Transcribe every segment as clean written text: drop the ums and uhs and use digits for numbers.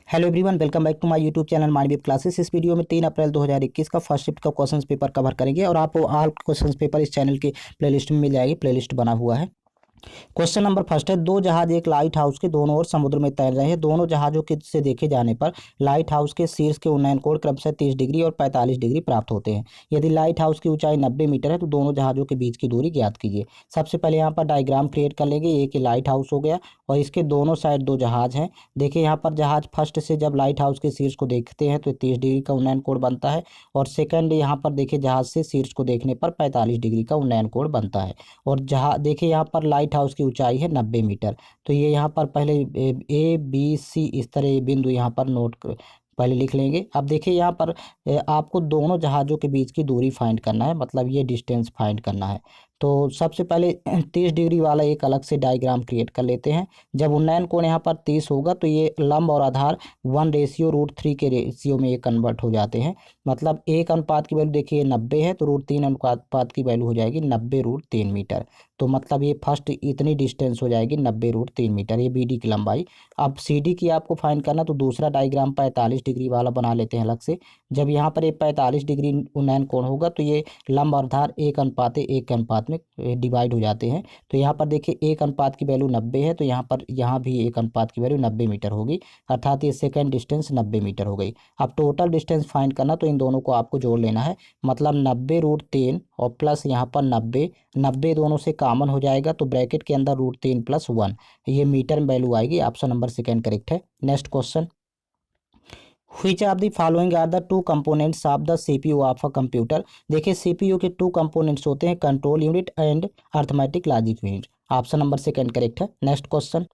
Hello everyone, welcome back to my YouTube channel Manaviya classes. इस video में 3 April 2021 का first shift का questions paper cover करेंगे और आपको ऑल क्वेश्चंस पेपर इस चैनल के प्लेलिस्ट में मिल जाएगी। प्लेलिस्ट बना हुआ है। क्वेश्चन नंबर फर्स्ट है, दो जहाज एक लाइट हाउस के दोनों ओर समुद्र में तैर रहे हैं। दोनों जहाजों के से देखे जाने पर लाइट हाउस के शीर्ष के उन्नयन कोण क्रमशः 30 डिग्री और 45 डिग्री प्राप्त होते हैं। यदि लाइट हाउस की ऊंचाई 90 मीटर है तो दोनों जहाजों के बीच की दूरी ज्ञात कीजिए। सबसे पहले यहाँ पर डायग्राम क्रिएट कर लेंगे। एक लाइट हाउस हो गया और इसके दोनों साइड दो जहाज हैं। देखिए यहाँ पर जहाज फर्स्ट से जब लाइट हाउस के शीर्ष को देखते हैं तो 30 डिग्री का उन्नयन कोण बनता है और सेकंड यहाँ पर देखिए जहाज से शीर्ष को देखने पर 45 डिग्री का उन्नयन कोण बनता है। और जहाँ देखिए यहाँ पर लाइट हाउस की ऊंचाई है 90 मीटर। तो ये यहाँ पर पहले ए बी सी इस तरह ये बिंदु यहाँ पर पहले लिख लेंगे। अब देखिए यहाँ पर आपको दोनों जहाज़ों के बीच की दूरी फाइंड करना है, मतलब ये डिस्टेंस फाइंड करना है। तो सबसे पहले 30 डिग्री वाला एक अलग से डायग्राम क्रिएट कर लेते हैं। जब उन्नयन कोण यहाँ पर 30 होगा तो ये लंब और आधार 1:√3 के रेशियो में ये कन्वर्ट हो जाते हैं। मतलब एक अनुपात की वैल्यू देखिए 90 है तो √3 अनुपात की वैल्यू हो जाएगी 90√3 मीटर। तो मतलब ये फर्स्ट इतनी डिस्टेंस हो जाएगी 90√3 मीटर, ये BD की लंबाई। अब CD की आपको फाइंड करना तो दूसरा डायग्राम 45 डिग्री वाला बना लेते हैं अलग से। जब यहाँ पर ये 45 डिग्री उन्नयन कोण होगा तो ये लंब और आधार 1:1 के अनुपात में डिवाइड हो जाते हैं। तो यहाँ पर देखिए एक अनुपात की वैल्यू 90 है तो यहाँ भी एक अनुपात की वैल्यू 90 मीटर होगी, अर्थात ये सेकेंड डिस्टेंस 90 मीटर हो गई। अब टोटल डिस्टेंस फाइंड करना तो इन दोनों को आपको जोड़ लेना है, मतलब 90√3 और प्लस यहाँ पर 90 दोनों से कॉमन हो जाएगा तो ब्रैकेट के अंदर √3 + 1 ये मीटर में वैल्यू आएगी। ऑप्शन नंबर सेकेंड करेक्ट है। Next question, which of the following are the two components of the CPU of a computer. देखिए CPU के 2 कंपोनेंट्स होते हैं, control unit and arithmetic logic unit. Option number second correct है। Next question,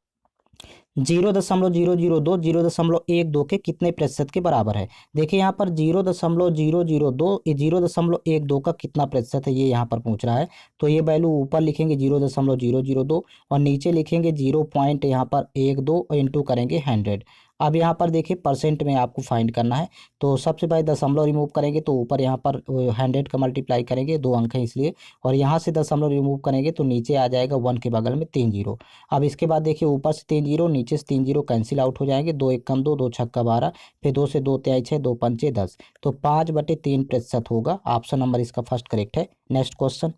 0.002 0.102 के कितने प्रतिशत के बराबर है। देखिए यहाँ पर 0.002 0.102 का कितना प्रतिशत है ये यहाँ पर पूछ रहा है। तो ये वैल्यू ऊपर लिखेंगे 0.002 और नीचे लिखेंगे 0 पॉइंट यहाँ पर 12 इंटू करेंगे 100। अब यहाँ पर देखिए परसेंट में आपको फाइंड करना है। तो सबसे पहले दशमलव रिमूव करेंगे तो ऊपर यहाँ पर 100 का मल्टीप्लाई करेंगे, 2 अंक है इसलिए, और यहाँ से दशमलव रिमूव करेंगे तो नीचे आ जाएगा 1 के बगल में 3 जीरो। अब इसके बाद देखिए ऊपर से 3 जीरो नीचे से 3 जीरो कैंसिल आउट हो जाएंगे, 2 1 कम 2, 2 छक्का 12, फिर 2 से 2 तिहाई 6, 2 पंचे 10, तो 5/3% होगा। ऑप्शन नंबर इसका फर्स्ट करेक्ट है। नेक्स्ट क्वेश्चन,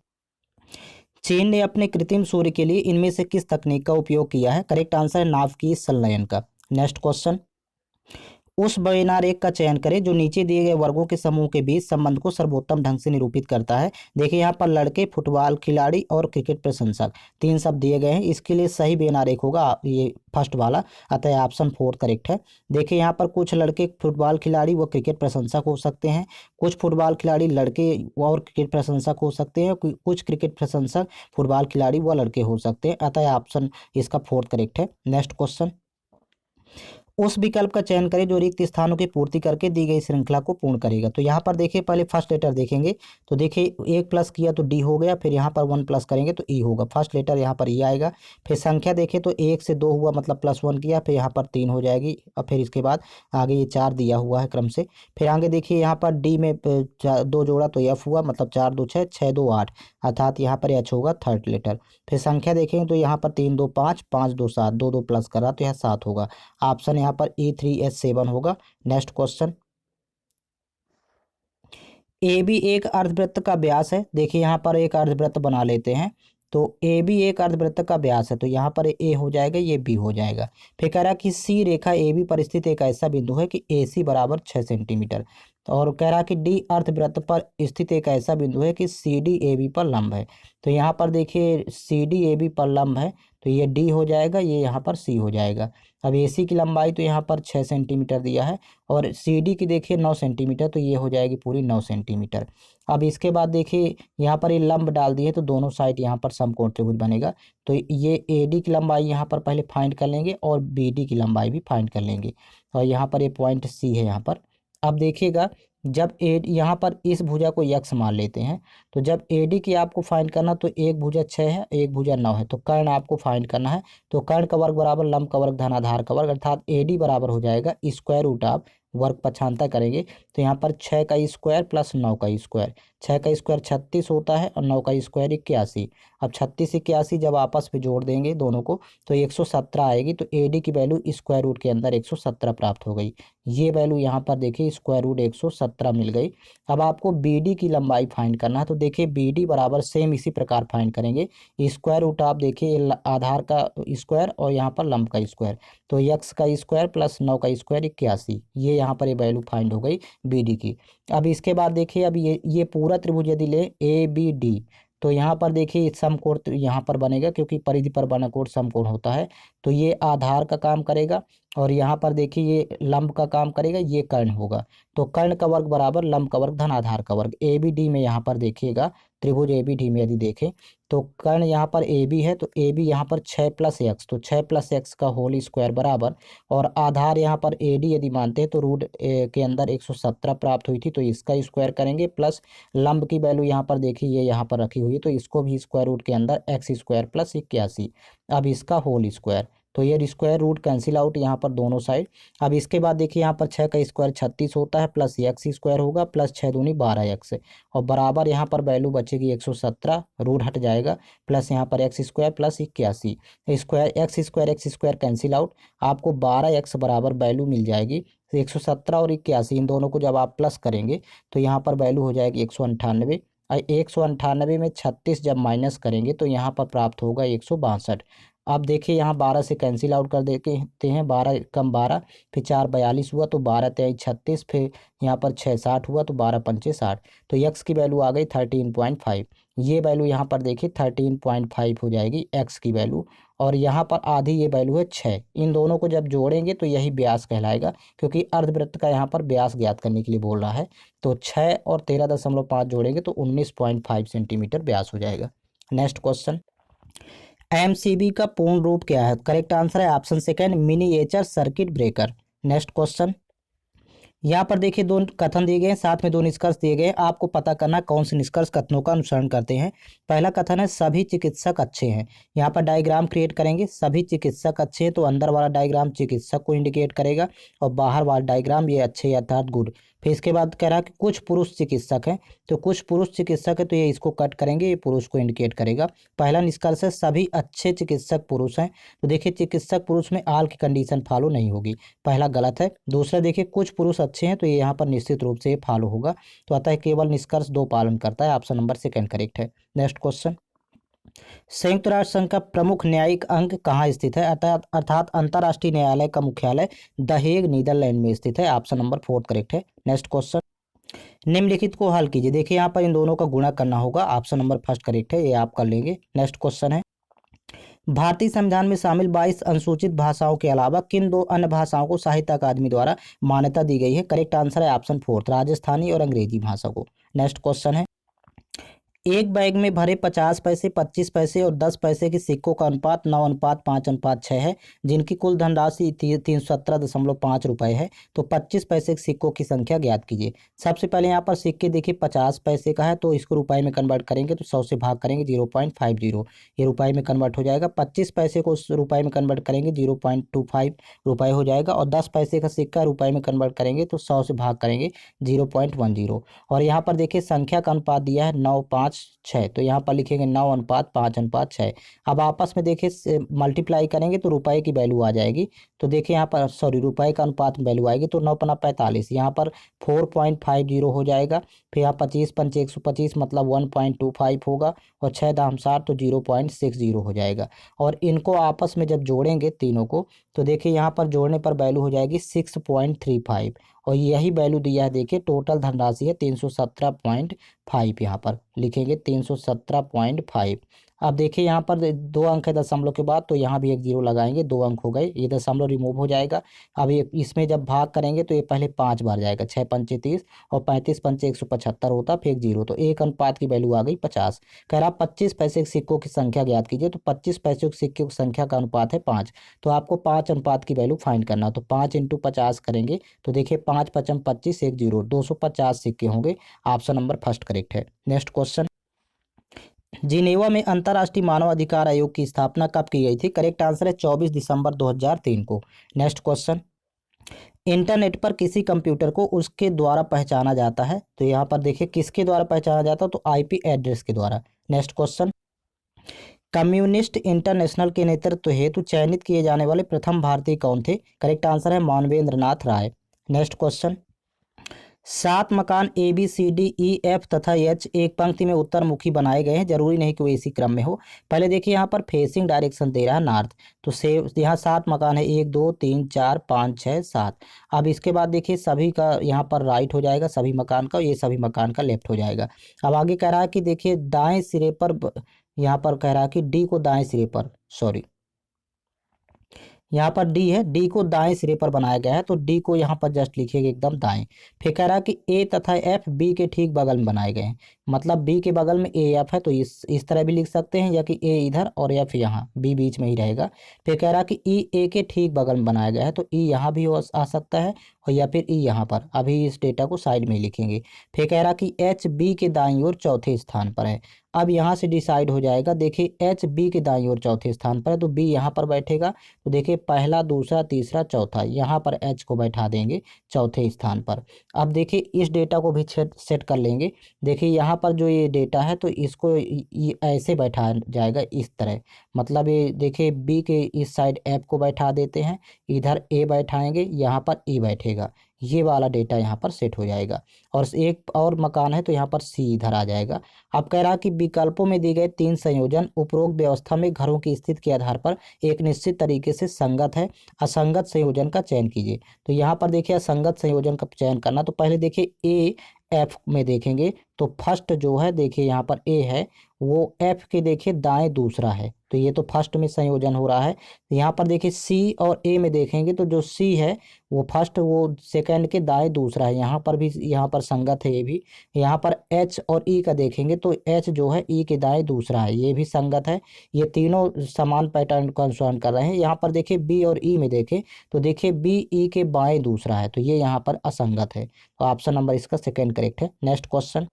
चीन ने अपने कृत्रिम सूर्य के लिए इनमें से किस तकनीक का उपयोग किया है। करेक्ट आंसर है नाभिकीय संलयन का। नेक्स्ट क्वेश्चन, उस बयनार एक का चयन करें जो नीचे दिए गए वर्गों के समूह के बीच संबंध को सर्वोत्तम ढंग से निरूपित करता है। देखिए यहाँ पर लड़के, फुटबॉल खिलाड़ी और क्रिकेट प्रशंसक 3 शब्द दिए गए हैं। इसके लिए सही बयनार एक होगा ये फर्स्ट वाला, अतः ऑप्शन 4 करेक्ट है। देखिए यहाँ पर कुछ लड़के फुटबॉल खिलाड़ी व क्रिकेट प्रशंसक हो सकते हैं, कुछ फुटबॉल खिलाड़ी लड़के और क्रिकेट प्रशंसक हो सकते हैं, कुछ क्रिकेट प्रशंसक फुटबॉल खिलाड़ी व लड़के हो सकते हैं, अतः ऑप्शन इसका 4 करेक्ट है। नेक्स्ट क्वेश्चन, उस विकल्प का चयन करें जो रिक्त स्थानों की पूर्ति करके दी गई श्रृंखला को पूर्ण करेगा। तो यहाँ पर देखिए पहले फर्स्ट लेटर देखेंगे तो देखिए 1 प्लस किया तो D हो गया, फिर यहाँ पर 1 प्लस करेंगे तो E होगा। फर्स्ट लेटर यहाँ पर E आएगा। फिर संख्या देखें तो 1 से 2 हुआ मतलब +1 किया, फिर यहाँ पर 3 हो जाएगी और फिर इसके बाद आगे ये 4 दिया हुआ है क्रम से। फिर आगे देखिए यहाँ पर D में 2 जोड़ा तो F हुआ, मतलब 4 2 6 6 2 8, अर्थात यहाँ पर H होगा थर्ड लेटर। फिर संख्या देखेंगे तो यहाँ पर 3 2 5 5 2 7, 2 2 प्लस करा तो यह 7 होगा। ऑप्शन यहाँ पर E3H7 होगा। नेक्स्ट क्वेश्चन, AB एक अर्धवृत्त का व्यास है। देखिए यहाँ पर एक अर्धवृत्त बना लेते हैं। तो AB एक अर्धवृत्त का व्यास है तो यहाँ पर A हो जाएगा, ये B हो जाएगा। फिर कह रहा कि C रेखा AB पर स्थित एक ऐसा बिंदु है कि AC बराबर 6 सेंटीमीटर, और कह रहा कि D अर्धवृत्त पर स्थित एक ऐसा बिंदु है कि CD AB पर लंब है। तो यहाँ पर देखिए CD AB पर लंब है तो ये D हो जाएगा, ये यहाँ पर C हो जाएगा। अब AC की लंबाई तो यहाँ पर 6 सेंटीमीटर दिया है और CD की देखिए 9 सेंटीमीटर, तो ये हो जाएगी पूरी 9 सेंटीमीटर। अब इसके बाद देखिए यहाँ पर ये लंब डाल दिए तो दोनों साइड यहाँ पर समकोण त्रिभुज बनेगा। तो ये AD की लंबाई यहाँ पर पहले फाइंड कर लेंगे और BD की लंबाई भी फाइंड कर लेंगे, और यहाँ पर ये पॉइंट C है यहाँ पर। अब देखिएगा जब यहाँ पर इस भुजा को यक्स मान लेते हैं तो जब AD की आपको फाइंड करना तो एक भुजा 6 है, एक भुजा 9 है, तो कर्ण आपको फाइंड करना है। तो कर्ण का वर्ग बराबर लंब का वर्ग धन आधार का वर्ग, अर्थात AD बराबर हो जाएगा स्क्वायर रूट ऑफ वर्ग पक्षांतर करेंगे तो यहाँ पर 6 का स्क्वायर प्लस 9 का स्क्वायर, 6 का स्क्वायर 36 होता है और 9 का स्क्वायर 81। अब 36 81 जब आपस में जोड़ देंगे दोनों को तो 117 आएगी। तो AD की वैल्यू स्क्वायर रूट के अंदर 117 प्राप्त हो गई। ये वैल्यू यहाँ पर देखिए स्क्वायर रूट 117 मिल गई। अब आपको BD की लंबाई फाइंड करना है तो देखिए BD बराबर सेम इसी प्रकार फाइंड करेंगे। स्क्वायर रूट आप देखिए आधार का स्क्वायर और यहाँ पर लंब का स्क्वायर, तो x का स्क्वायर प्लस 9 का स्क्वायर 81, ये यहाँ पर ये वैल्यू फाइंड हो गई BD की। अब इसके बाद देखिए अब ये पूरा त्रिभुज यदि ले ABD तो यहाँ पर देखिए समकोण यहाँ पर बनेगा क्योंकि परिधि पर बना कोण समकोण होता है। तो ये आधार का काम करेगा और यहाँ पर देखिए ये लंब का काम करेगा, ये कर्ण होगा। तो कर्ण का वर्ग बराबर लंब का वर्ग धन आधार का वर्ग। ABD में यहाँ पर देखिएगा त्रिभुज ABD में यदि देखें तो कर्ण यहाँ पर AB है तो AB यहाँ पर 6 + x, तो 6 + x का होल स्क्वायर बराबर, और आधार यहाँ पर AD यदि मानते हैं तो रूट के अंदर 117 प्राप्त हुई थी तो इसका स्क्वायर करेंगे प्लस लंब की वैल्यू यहाँ पर देखिए ये यहाँ पर रखी हुई है तो इसको भी स्क्वायर रूट के अंदर x स्क्वायर प्लस 81, अब इसका होल स्क्वायर। तो ये स्क्वायर रूट कैंसिल आउट यहाँ पर दोनों साइड। अब इसके बाद देखिए यहाँ पर 6 का स्क्वायर 36 होता है प्लस x स्क्वायर होगा प्लस 6 दूनी 12x और बराबर यहाँ पर वैल्यू बचेगी 117, रूट हट जाएगा प्लस यहाँ पर x square plus 81 square x square cancel out, आपको 12x बराबर वैल्यू मिल जाएगी। 117 और 81 इन दोनों को जब आप प्लस करेंगे तो यहाँ पर वैल्यू हो जाएगी 198। 198 में 36 जब माइनस करेंगे तो यहाँ पर प्राप्त होगा 162। अब देखिए यहाँ 12 से कैंसिल आउट कर देते हैं, 12 कम 12 फिर 4 42 हुआ तो 12 23 36, फिर यहाँ पर 6 60 हुआ तो 12 पंचे 60, तो x की वैल्यू आ गई 13.5। ये वैल्यू यहाँ पर देखिए 13.5 हो जाएगी x की वैल्यू, और यहाँ पर आधी ये वैल्यू है 6। इन दोनों को जब जोड़ेंगे तो यही व्यास कहलाएगा क्योंकि अर्धवृत्त का यहाँ पर व्यास ज्ञात करने के लिए बोल रहा है। तो 6 और 13.5 जोड़ेंगे तो 19.5 सेंटीमीटर व्यास हो जाएगा। नेक्स्ट क्वेश्चन, MCB का पूर्ण रूप क्या है? करेक्ट आंसर है option second, miniature circuit breaker. Next question, यहाँ पर देखिए दो कथन दिए गए हैं, साथ में दो निष्कर्ष दिए गए हैं। आपको पता करना कौन से निष्कर्ष कथनों का अनुसरण करते हैं। पहला कथन है सभी चिकित्सक अच्छे हैं। यहाँ पर डायग्राम क्रिएट करेंगे, सभी चिकित्सक अच्छे हैं तो अंदर वाला डायग्राम चिकित्सक को इंडिकेट करेगा और बाहर वाला डायग्राम ये अच्छे अर्थात गुड। फिर इसके बाद कह रहा है कि कुछ पुरुष चिकित्सक हैं, तो कुछ पुरुष चिकित्सक है तो ये इसको कट करेंगे, ये पुरुष को इंडिकेट करेगा। पहला निष्कर्ष है सभी अच्छे चिकित्सक पुरुष हैं, तो देखिए चिकित्सक पुरुष में आल की कंडीशन फॉलो नहीं होगी, पहला गलत है। दूसरा देखिए कुछ पुरुष अच्छे हैं तो ये यहाँ पर निश्चित रूप से ये फॉलो होगा, तो अतः केवल निष्कर्ष 2 पालन करता है, ऑप्शन नंबर सेकंड करेक्ट है। नेक्स्ट क्वेश्चन, संयुक्त राष्ट्र संघ का प्रमुख न्यायिक अंग कहाँ स्थित है? अर्थात अंतर्राष्ट्रीय न्यायालय का मुख्यालय द हेग नीदरलैंड में स्थित है, ऑप्शन नंबर 4 करेक्ट है। नेक्स्ट क्वेश्चन, निम्नलिखित को हल कीजिए। देखिए यहाँ पर इन दोनों का गुणा करना होगा, ऑप्शन नंबर फर्स्ट करेक्ट है, ये आप कर लेंगे। नेक्स्ट क्वेश्चन है भारतीय संविधान में शामिल 22 अनुसूचित भाषाओं के अलावा किन 2 अन्य भाषाओं को साहित्य अकादमी द्वारा मान्यता दी गई है? करेक्ट आंसर है ऑप्शन 4 राजस्थानी और अंग्रेजी भाषा को। नेक्स्ट क्वेश्चन है एक बैग में भरे 50 पैसे 25 पैसे और 10 पैसे के सिक्कों का अनुपात 9:5:6 है, जिनकी कुल धनराशि 317.5 रुपये है, तो 25 पैसे के सिक्कों की संख्या ज्ञात कीजिए। सबसे पहले यहाँ पर सिक्के देखिए 50 पैसे का है तो इसको रुपए में कन्वर्ट करेंगे तो 100 से भाग करेंगे 0.50, ये रुपए में कन्वर्ट हो जाएगा। 25 पैसे को रुपए में कन्वर्ट करेंगे 0.25 रुपये हो जाएगा, और 10 पैसे का सिक्का रुपए में कन्वर्ट करेंगे तो 100 से भाग करेंगे 0.10, और यहाँ पर देखिए संख्या का अनुपात दिया है 9:5:6, तो यहाँ पर लिखेंगे 9:5:6। अब आपस में देखिए मल्टीप्लाई करेंगे तो रुपए की वैल्यू आ जाएगी, तो देखिए यहाँ पर सॉरी रुपए का अनुपात में वैल्यू आएगी तो 9×45, यहाँ पर 4.50 हो जाएगा। फिर यहाँ 25 पंचे 125 मतलब 1.25 होगा, और 6 दाम 60 तो 0.60 हो जाएगा। और इनको आपस में जब जोड़ेंगे तीनों को तो देखिए यहाँ पर जोड़ने पर वैल्यू हो जाएगी 6.35, और यही वैल्यू दिया है। देखिए टोटल धनराशि है 317.5, यहाँ पर लिखेंगे 317.5। अब देखिए यहाँ पर 2 अंक है दशमलव के बाद, तो यहाँ भी एक 0 लगाएंगे, 2 अंक हो गए, ये दशमलव रिमूव हो जाएगा। अब ये इसमें जब भाग करेंगे तो ये पहले 5 बार जाएगा, 6 पंचे 30 और 35 पंचे 175 होता, फिर 0, तो एक अनुपात की वैल्यू आ गई 50। कह रहा 25 पैसे के सिक्कों की संख्या ज्ञात कीजिए, तो 25 पैसे के सिक्के की संख्या का अनुपात है 5, तो आपको 5 अनुपात की वैल्यू फाइंड करना, तो 5 × 50 करेंगे तो देखिए 5 5 25 1 0 250 सिक्के होंगे, ऑप्शन नंबर फर्स्ट करेक्ट है। नेक्स्ट क्वेश्चन, जिनेवा में अंतर्राष्ट्रीय मानव अधिकार आयोग की स्थापना कब की गई थी? करेक्ट आंसर है 24 दिसंबर 2003 को। नेक्स्ट क्वेश्चन, इंटरनेट पर किसी कंप्यूटर को उसके द्वारा पहचाना जाता है, तो यहाँ पर देखिए किसके द्वारा पहचाना जाता है, तो आईपी एड्रेस के द्वारा। नेक्स्ट क्वेश्चन, कम्युनिस्ट इंटरनेशनल के नेतृत्व हेतु चयनित किए जाने वाले प्रथम भारतीय कौन थे? करेक्ट आंसर है मानवेंद्र नाथ राय। नेक्स्ट क्वेश्चन, 7 मकान A B C D E F तथा एच एक पंक्ति में उत्तरमुखी बनाए गए हैं, जरूरी नहीं कि वो इसी क्रम में हो। पहले देखिए यहाँ पर फेसिंग डायरेक्शन दे रहा है नॉर्थ, तो से यहाँ 7 मकान है, 1 2 3 4 5 6 7। अब इसके बाद देखिए सभी का यहाँ पर राइट हो जाएगा, सभी मकान का, ये सभी मकान का लेफ्ट हो जाएगा। अब आगे कह रहा है कि देखिए दाएं सिरे पर यहाँ पर कह रहा है कि डी को दाएं सिरे पर, सॉरी यहाँ पर डी है, डी को दाएं सिरे पर बनाया गया है, तो डी को यहाँ पर जस्ट लिखिएगा एकदम दाएं। फिर कह रहा है कि ए तथा एफ बी के ठीक बगल में बनाए गए हैं, मतलब बी के बगल में ए एफ है, तो इस तरह भी लिख सकते हैं, या कि ए इधर और एफ यहाँ, बी बीच में ही रहेगा। फिर कह रहा है कि ई ए के ठीक बगल में बनाया गया है, तो ई यहाँ भी आ सकता है, और या फिर ई यहाँ पर। अभी इस डेटा को साइड में ही लिखेंगे। फिर कह रहा कि एच बी के दाईं ओर चौथे स्थान पर है। अब यहाँ से डिसाइड हो जाएगा, देखिए एच बी के दाईं ओर चौथे स्थान पर है, तो बी यहाँ पर बैठेगा, तो देखिए पहला दूसरा तीसरा चौथा, यहाँ पर एच को बैठा देंगे चौथे स्थान पर। अब देखिए इस डेटा को भी सेट कर लेंगे। देखिए यहाँ पर जो ये डेटा है, तो इसको ये ऐसे बैठा जाएगा इस तरह, मतलब ये देखिए बी के इस साइड एफ को बैठा देते हैं, इधर ए बैठाएंगे, यहाँ पर ई बैठेगा, ये वाला डेटा यहाँ पर सेट हो जाएगा। और एक और मकान है, तो यहाँ पर सी इधर आ जाएगा। अब कह रहा कि विकल्पों में दिए गए 3 संयोजन उपरोक्त व्यवस्था में घरों की स्थिति के आधार पर एक निश्चित तरीके से संगत है, असंगत संयोजन का चयन कीजिए। तो यहाँ पर देखिए असंगत संयोजन का चयन करना, तो पहले देखिए ए एफ में देखेंगे, तो फर्स्ट जो है देखिए यहाँ पर ए है, वो एफ के देखिए दाएं दूसरा है, तो ये तो फर्स्ट में संयोजन हो रहा है। यहाँ पर देखिए सी और ए में देखेंगे, तो जो सी है वो फर्स्ट, वो सेकंड के दाएं दूसरा है, यहाँ पर भी यहाँ पर संगत है ये भी। यहाँ पर एच और ई का देखेंगे, तो एच जो है ई के दाएं दूसरा है, ये भी संगत है। ये तीनों समान पैटर्न को अनुसरण कर रहे हैं। यहाँ पर देखिए बी और ई में देखें, तो देखिए बी ई के बाएं दूसरा है, तो ये यहाँ पर असंगत है, तो ऑप्शन नंबर इसका सेकेंड करेक्ट है। नेक्स्ट क्वेश्चन,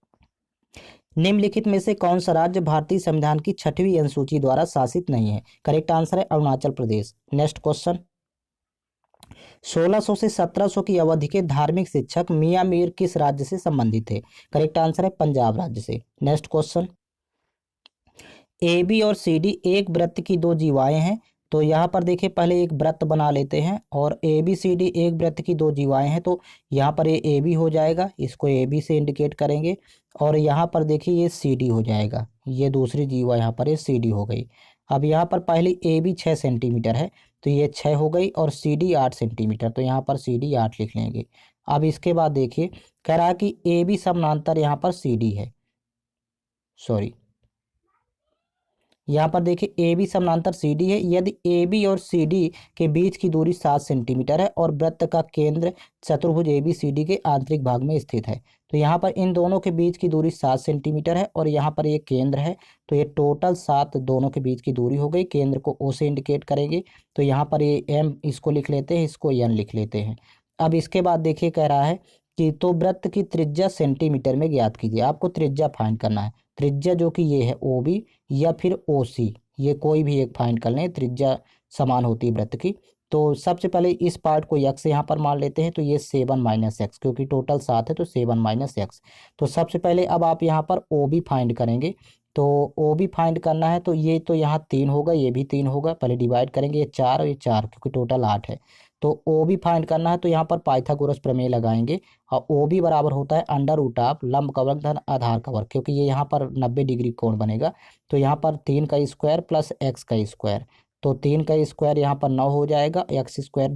निम्नलिखित में से कौन सा राज्य भारतीय संविधान की 6वीं अनुसूची द्वारा शासित नहीं है? करेक्ट आंसर है अरुणाचल प्रदेश। नेक्स्ट क्वेश्चन, 1600 से 1700 की अवधि के धार्मिक शिक्षक मियां मीर किस राज्य से संबंधित थे? करेक्ट आंसर है पंजाब राज्य से। नेक्स्ट क्वेश्चन, ए बी और सी डी एक वृत्त की 2 जीवाएं हैं, तो यहाँ पर देखिए पहले एक वृत्त बना लेते हैं, और ए बी सी डी एक वृत्त की 2 जीवाएं हैं, तो यहाँ पर ये ए बी हो जाएगा, इसको ए बी से इंडिकेट करेंगे, और यहाँ पर देखिए ये सी डी हो जाएगा, ये दूसरी जीवा यहाँ पर ये सी डी हो गई। अब यहाँ पर पहले ए बी 6 सेंटीमीटर है, तो ये 6 हो गई, और सी डी 8 सेंटीमीटर, तो यहाँ पर सी डी 8 लिख लेंगे। अब इसके बाद देखिए कह रहा है कि ए बी समानांतर यहाँ पर सी डी है, सॉरी यहाँ पर देखिए ए बी समानांतर सी डी है, यदि ए बी और सी डी के बीच की दूरी 7 सेंटीमीटर है, और वृत्त का केंद्र चतुर्भुज ए बी सी डी के आंतरिक भाग में स्थित है, तो यहाँ पर इन दोनों के बीच की दूरी 7 सेंटीमीटर है, और यहाँ पर ये केंद्र है, तो ये टोटल 7 दोनों के बीच की दूरी हो गई। केंद्र को ओ से इंडिकेट करेंगे, तो यहाँ पर ये एम इसको लिख लेते हैं, इसको एन लिख लेते हैं। अब इसके बाद देखिए कह रहा है कि तो वृत्त की त्रिज्या सेंटीमीटर में ज्ञात कीजिए। आपको त्रिज्या फाइंड करना है, त्रिज्या जो कि ये है ओ बी या फिर ओ सी, ये कोई भी एक फाइंड कर लें, त्रिज्या समान होती है वृत्त की। तो सबसे पहले इस पार्ट को यक्स यहाँ पर मान लेते हैं, तो ये 7 माइनस एक्स, क्योंकि टोटल 7 है, तो 7 माइनस एक्स। तो सबसे पहले अब आप यहाँ पर ओ बी फाइंड करेंगे, तो ओ बी फाइंड करना है, तो ये तो यहाँ 3 होगा, ये भी 3 होगा, पहले डिवाइड करेंगे, ये 4 और ये 4, क्योंकि टोटल 8 है। तो ओ बी फाइंड करना है, तो यहाँ पर पाइथागोरस प्रमेय लगाएंगे, और ओ बी बराबर होता है अंडर रूट ऑफ लंब कवर्ग धन आधार कवर्ग, क्योंकि ये यहाँ पर 90 डिग्री कोण बनेगा, तो यहाँ पर 3 का स्क्वायर प्लस एक्स का स्क्वायर, तो 3 का स्क्वायर यहाँ पर 9 हो जाएगा, एक्स स्क्वायर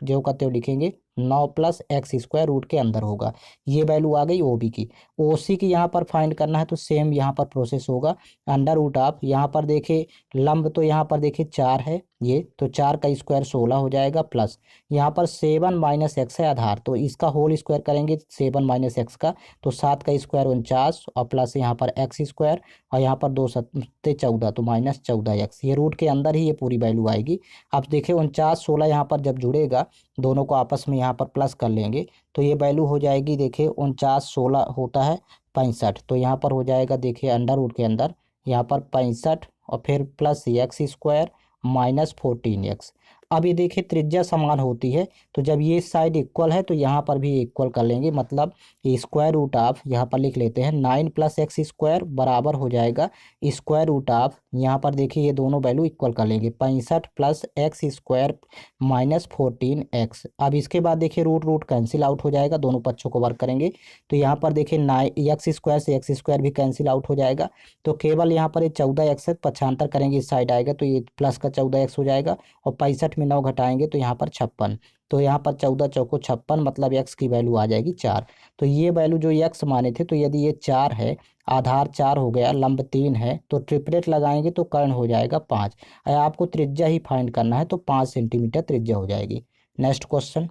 जो का त्यों लिखेंगे, 9 प्लस एक्स स्क्वायर रूट के अंदर होगा। ये वैल्यू आ गई ओ बी की। ओ सी की यहाँ पर फाइंड करना है, तो सेम यहाँ पर प्रोसेस होगा, अंडर रूट ऑफ यहाँ पर देखे लंब, तो यहाँ पर देखिए 4 है ये, तो 4 का स्क्वायर 16 हो जाएगा, प्लस यहाँ पर 7 माइनस एक्स है आधार, तो इसका होल स्क्वायर करेंगे 7 माइनस एक्स का, तो 7 का स्क्वायर 49, और प्लस यहाँ पर एक्स स्क्वायर, और यहाँ पर 2 सत्ते 14, तो माइनस 14 एक्स, ये रूट के अंदर ही ये पूरी वैल्यू आएगी। अब देखिए 49 16 यहाँ पर जब जुड़ेगा, दोनों को आपस में यहाँ पर प्लस कर लेंगे, तो ये वैल्यू हो जाएगी, देखिए 49 16 होता है 65, तो यहाँ पर हो जाएगा देखिए अंडर रूट के अंदर यहाँ पर 65, और फिर plus x square minus 14 x. अब ये देखिए त्रिज्या समान होती है, तो जब ये साइड इक्वल है तो यहाँ पर भी इक्वल कर लेंगे, मतलब स्क्वायर रूट ऑफ, यहाँ पर लिख लेते हैं 9 + x स्क्वायर बराबर हो जाएगा स्क्वायर रूट ऑफ, यहाँ पर देखिए ये दोनों वैल्यू इक्वल कर लेंगे 65 + x स्क्वायर माइनस 14x। अब इसके बाद देखिए रूट रूट कैंसिल आउट हो जाएगा, दोनों पक्षों को वर्क करेंगे तो यहाँ पर देखिए 9 एक्स स्क्वायर से एक्स स्क्वायर भी कैंसिल आउट हो जाएगा, तो केवल यहाँ पर ये 14x है, 95 करेंगे इस साइड आएगा तो ये प्लस का 14x हो जाएगा, और 65 में 9 घटाएंगे तो यहाँ पर 56, तो यहाँ पर 14 चौको 56, मतलब x की वैल्यू आ जाएगी 4। तो ये वैल्यू जो x माने थे, तो यदि ये 4 है, आधार 4 हो गया, लंब 3 है, तो ट्रिपलेट लगाएंगे तो कर्ण हो जाएगा 5। आपको त्रिज्या ही फाइंड करना है तो 5 सेंटीमीटर त्रिज्या हो जाएगी। नेक्स्ट क्वेश्चन,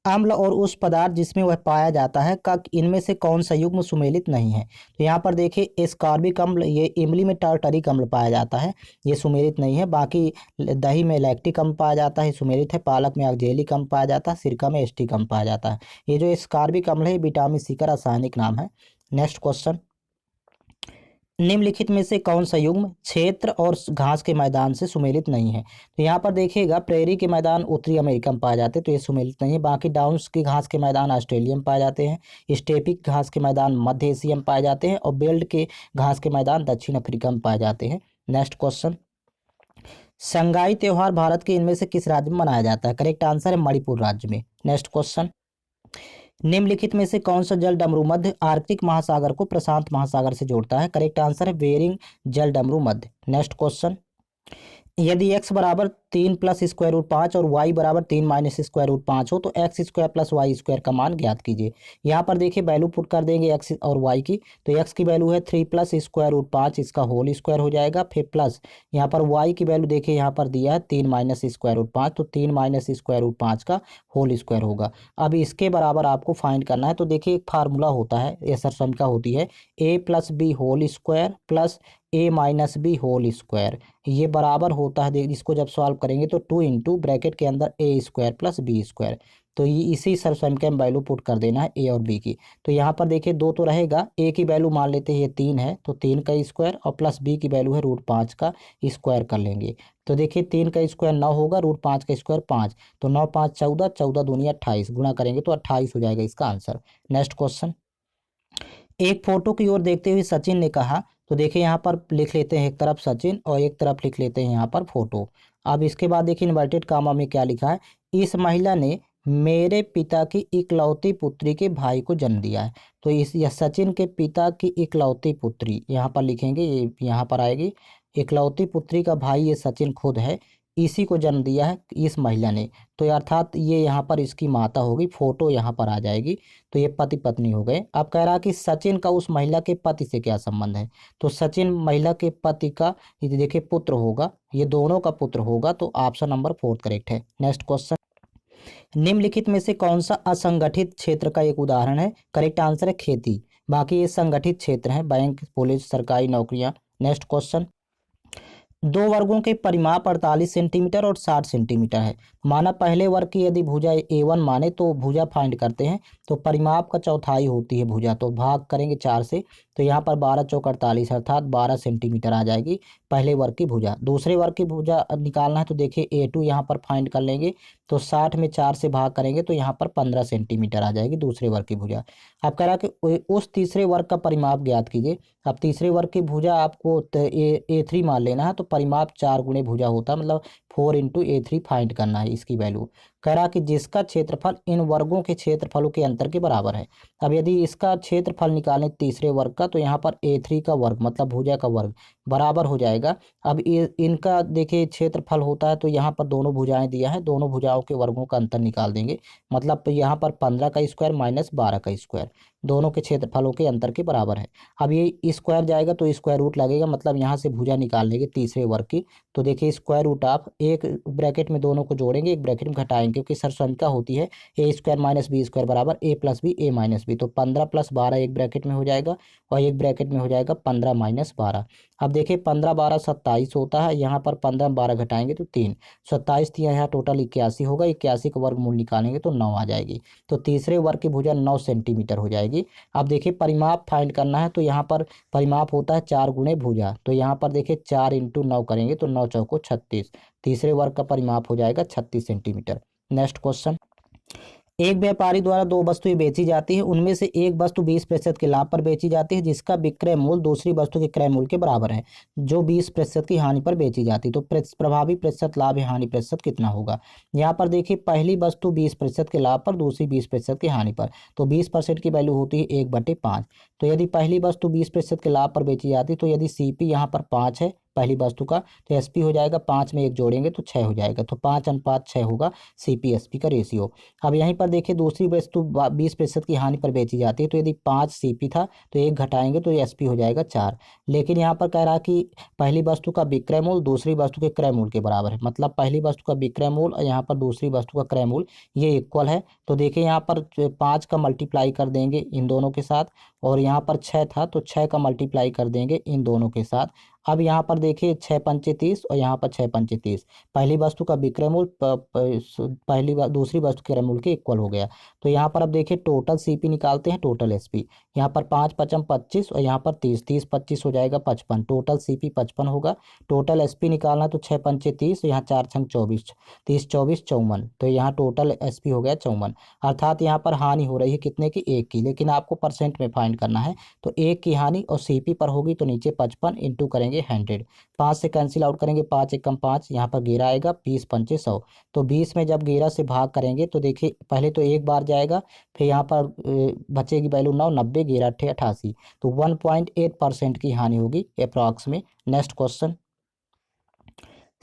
अम्ल और उस पदार्थ जिसमें वह पाया जाता है का इनमें से कौन सा युग्म सुमेलित नहीं है। तो यहाँ पर देखिए एस्कॉर्बिक अम्ल, ये इमली में टार्टरिक अम्ल पाया जाता है, ये सुमेलित नहीं है। बाकी दही में लैक्टिक अम्ल पाया जाता है, सुमेलित है। पालक में ऑक्जेलिक अम्ल पाया जाता है, सिरका में एस्टिक अम्ल पाया जाता है। ये जो एस्कॉर्बिक अम्ल है विटामिन सी का रासायनिक नाम है। नेक्स्ट क्वेश्चन, निम्नलिखित में से कौन सा युग्म क्षेत्र और घास के मैदान से सुमेलित नहीं है। तो यहाँ पर देखिएगा प्रेरी के मैदान उत्तरी अमेरिका में पाए जाते हैं, तो ये सुमेलित नहीं है। बाकी डाउन्स के घास के मैदान ऑस्ट्रेलिया में पाए जाते हैं, स्टेपिक घास के मैदान मध्य एशिया में पाए जाते हैं, और बेल्ट के घास के मैदान दक्षिण अफ्रीका में पाए जाते हैं। नेक्स्ट क्वेश्चन, संगाई त्योहार भारत के इनमें से किस राज्य में मनाया जाता है। करेक्ट आंसर है मणिपुर राज्य में। नेक्स्ट क्वेश्चन, निम्नलिखित में से कौन सा जल डमरू मध्य आर्कटिक महासागर को प्रशांत महासागर से जोड़ता है। करेक्ट आंसर है बेरिंग जल डमरू मध्य। नेक्स्ट क्वेश्चन, यदि x बराबर 3 + स्क्वायर रूट 5 और y बराबर 3 - स्क्वायर रूट 5 हो तो x स्क्वायर + y स्क्वायर का मान ज्ञात कीजिए। यहाँ पर देखिए वैल्यू पुट कर देंगे x और y की, तो x की वैल्यू है 3 + स्क्वायर रूट 5, इसका होल स्क्वायर हो जाएगा, फिर प्लस यहाँ पर y की वैल्यू देखिए यहाँ पर दिया है 3 - स्क्वायर रूट 5, तो 3 - स्क्वायर रूट 5 का होल स्क्वायर होगा। अब इसके बराबर आपको फाइंड करना है, तो देखिए एक फार्मूला होता है, ये सरसंख्या होती है a + b whole square plus a - b whole square, ये बराबर होता है, इसको जब सॉल्व करेंगे तो 2 इंटू ब्रैकेट के अंदर a square plus b square, तो ये इसी सरसंख्या में वैल्यू पुट कर देना है a और b की। तो यहाँ पर देखिए 2 तो रहेगा, a की वैल्यू मान लेते हैं ये 3 है, तो 3 का स्क्वायर, और प्लस b की वैल्यू है रूट 5 का स्क्वायर कर लेंगे। तो देखिए 3 का स्क्वायर 9 होगा, रूट 5 का स्क्वायर 5, तो 9 × 5 = 14, 14 दूनी 28, गुणा करेंगे तो 28 हो जाएगा इसका आंसर। नेक्स्ट क्वेश्चन, एक फोटो की ओर देखते हुए सचिन ने कहा, तो देखिए यहाँ पर लिख लेते हैं एक तरफ सचिन और एक तरफ लिख लेते हैं यहाँ पर फोटो। अब इसके बाद देखिए इन्वर्टेड कामा में क्या लिखा है, इस महिला ने मेरे पिता की इकलौती पुत्री के भाई को जन्म दिया है। तो इस यह सचिन के पिता की इकलौती पुत्री यहाँ पर लिखेंगे, ये यहाँ पर आएगी, इकलौती पुत्री का भाई ये सचिन खुद है, इसी को जन्म दिया है इस महिला ने, तो अर्थात ये यहाँ पर इसकी माता होगी, फोटो यहाँ पर आ जाएगी, तो ये पति पत्नी हो गए। अब कह रहा कि सचिन का उस महिला के पति से क्या संबंध है, तो सचिन महिला के पति का ये देखिए पुत्र होगा, ये दोनों का पुत्र होगा, तो ऑप्शन नंबर 4 करेक्ट है। नेक्स्ट क्वेश्चन, निम्नलिखित में से कौन सा असंगठित क्षेत्र का एक उदाहरण है। करेक्ट आंसर है खेती, बाकी ये संगठित क्षेत्र है, बैंक, पुलिस, सरकारी नौकरियां। नेक्स्ट क्वेश्चन, दो वर्गों के परिमाप 48 सेंटीमीटर और 60 सेंटीमीटर है। माना पहले वर्ग की यदि भुजा A1 माने तो भुजा फाइंड करते हैं, तो परिमाप का चौथाई होती है भुजा, तो भाग करेंगे 4 से, तो यहाँ पर 12 × 4 = 48 अर्थात 12 सेंटीमीटर आ जाएगी पहले वर्ग की भुजा। दूसरे वर्ग की भुजा निकालना है, तो देखिए A2 यहाँ पर फाइंड कर लेंगे, तो 60 में 4 से भाग करेंगे तो यहाँ पर 15 सेंटीमीटर आ जाएगी दूसरे वर्ग की भुजा। अब कह रहा है कि उस तीसरे वर्ग का परिमाप ज्ञात कीजिए। अब तीसरे वर्ग की भुजा आपको A3 मान लेना है, तो परिमाप 4 गुणे भुजा होता है, मतलब 4 × A3 फाइंड करना है इसकी वैल्यू। कह रहा कि जिसका क्षेत्रफल इन वर्गों के क्षेत्रफलों के अंतर के बराबर है। अब यदि इसका क्षेत्रफल निकालें तीसरे वर्ग का, तो यहाँ पर A3 का वर्ग मतलब भुजा का वर्ग बराबर हो जाएगा। अब इनका देखिए क्षेत्रफल होता है, तो यहाँ पर दोनों भुजाएं दिया है, दोनों भुजाओं के वर्गों का अंतर निकाल देंगे, मतलब यहाँ पर 15 का स्क्वायर माइनस 12 का स्क्वायर दोनों के क्षेत्रफलों के अंतर के बराबर है। अब ये स्क्वायर जाएगा तो स्क्वायर रूट लगेगा, मतलब यहाँ से भुजा निकाल लेंगे तीसरे वर्ग की, तो देखिए स्क्वायर रूट ऑफ, एक ब्रैकेट में दोनों को जोड़ेंगे, एक ब्रैकेट में घटाएंगे, क्योंकि सरसंख्या होती है A² - B² बराबर A + B A - B, तो 15 + 12 एक ब्रैकेट में हो जाएगा और एक ब्रैकेट में हो जाएगा 15 - 12। अब देखिए 15 × 12 = 27 होता है, यहाँ पर 15 में 12 घटाएंगे तो 3, 27 थी, यहाँ टोटल 81 होगा, 81 का वर्गमूल निकालेंगे तो 9 आ जाएगी। तो तीसरे वर्ग की भुजा 9 सेंटीमीटर हो जाएगी। जाएगी। अब देखिए परिमाप फाइंड करना है, तो यहाँ पर परिमाप होता है 4 गुणे भुजा। तो यहाँ पर देखिए 4 इंटू 9 करेंगे तो 9 चौको 36, तीसरे वर्ग का परिमाप हो जाएगा 36 सेंटीमीटर। नेक्स्ट क्वेश्चन, एक व्यापारी द्वारा दो वस्तुएं बेची जाती है, उनमें से एक वस्तु 20% के लाभ पर बेची जाती है जिसका विक्रय मूल्य दूसरी वस्तु के क्रय मूल्य के बराबर है, जो 20% की हानि पर बेची जाती है। तो प्रभावी प्रतिशत लाभ या हानि प्रतिशत कितना होगा। यहाँ पर देखिए पहली वस्तु 20% के लाभ पर, दूसरी 20% की हानि पर, तो 20% की वैल्यू होती है 1/5। तो यदि पहली वस्तु 20% के लाभ पर बेची जाती है, तो यदि CP यहाँ पर 5 है पहली वस्तु का, तो SP हो जाएगा 5 में 1 जोड़ेंगे तो 6 हो जाएगा, तो 5:6 होगा CP/SP का रेशियो। अब यहीं पर देखिए दूसरी वस्तु 20% की हानि पर बेची जाती है, तो यदि 5 CP था तो 1 घटाएंगे तो SP हो जाएगा 4। लेकिन यहाँ पर कह रहा है कि पहली वस्तु का विक्रय मूल्य दूसरी वस्तु के क्रय मूल्य के बराबर है, मतलब पहली वस्तु का विक्रय मूल्य और यहाँ पर दूसरी वस्तु का क्रय मूल्य ये इक्वल है। तो देखिए यहाँ पर 5 का मल्टीप्लाई कर देंगे इन दोनों के साथ, और यहाँ पर 6 था तो 6 का मल्टीप्लाई कर देंगे इन दोनों के साथ। अब यहाँ पर देखिए 6×5 = 30 और यहाँ पर 6×5 = 30, पहली वस्तु का विक्रय मूल्य दूसरी वस्तु के क्रय मूल्य के इक्वल हो गया। तो यहाँ पर अब देखिए टोटल CP निकालते हैं, टोटल SP। यहाँ पर 5×5 = 25 और यहाँ पर 30, 30×25 हो जाएगा 55, टोटल CP 55 होगा। टोटल SP निकालना तो 6×5 = 30, यहाँ 4×6 = 24, 30×24 = 54, तो यहाँ टोटल SP हो गया 54। अर्थात यहाँ पर हानि हो रही है कितने की, 1 की, लेकिन आपको परसेंट में फाइंड करना है। तो 1 की हानि और CP पर होगी तो नीचे 55 इंटू करेंगे 100, 5 से कैंसिल आउट करेंगे, 5 एकम 5, यहाँ पर 11 आएगा, 20×5 = 100। तो 20 में जब 11 से भाग करेंगे तो देखिए पहले तो एक बार जाएगा, फिर यहाँ पर बचेगी वैल्यू 9, 90, 11 × 8 = 88, तो 1.8% की हानि होगी अप्रॉक्स में। नेक्स्ट क्वेश्चन,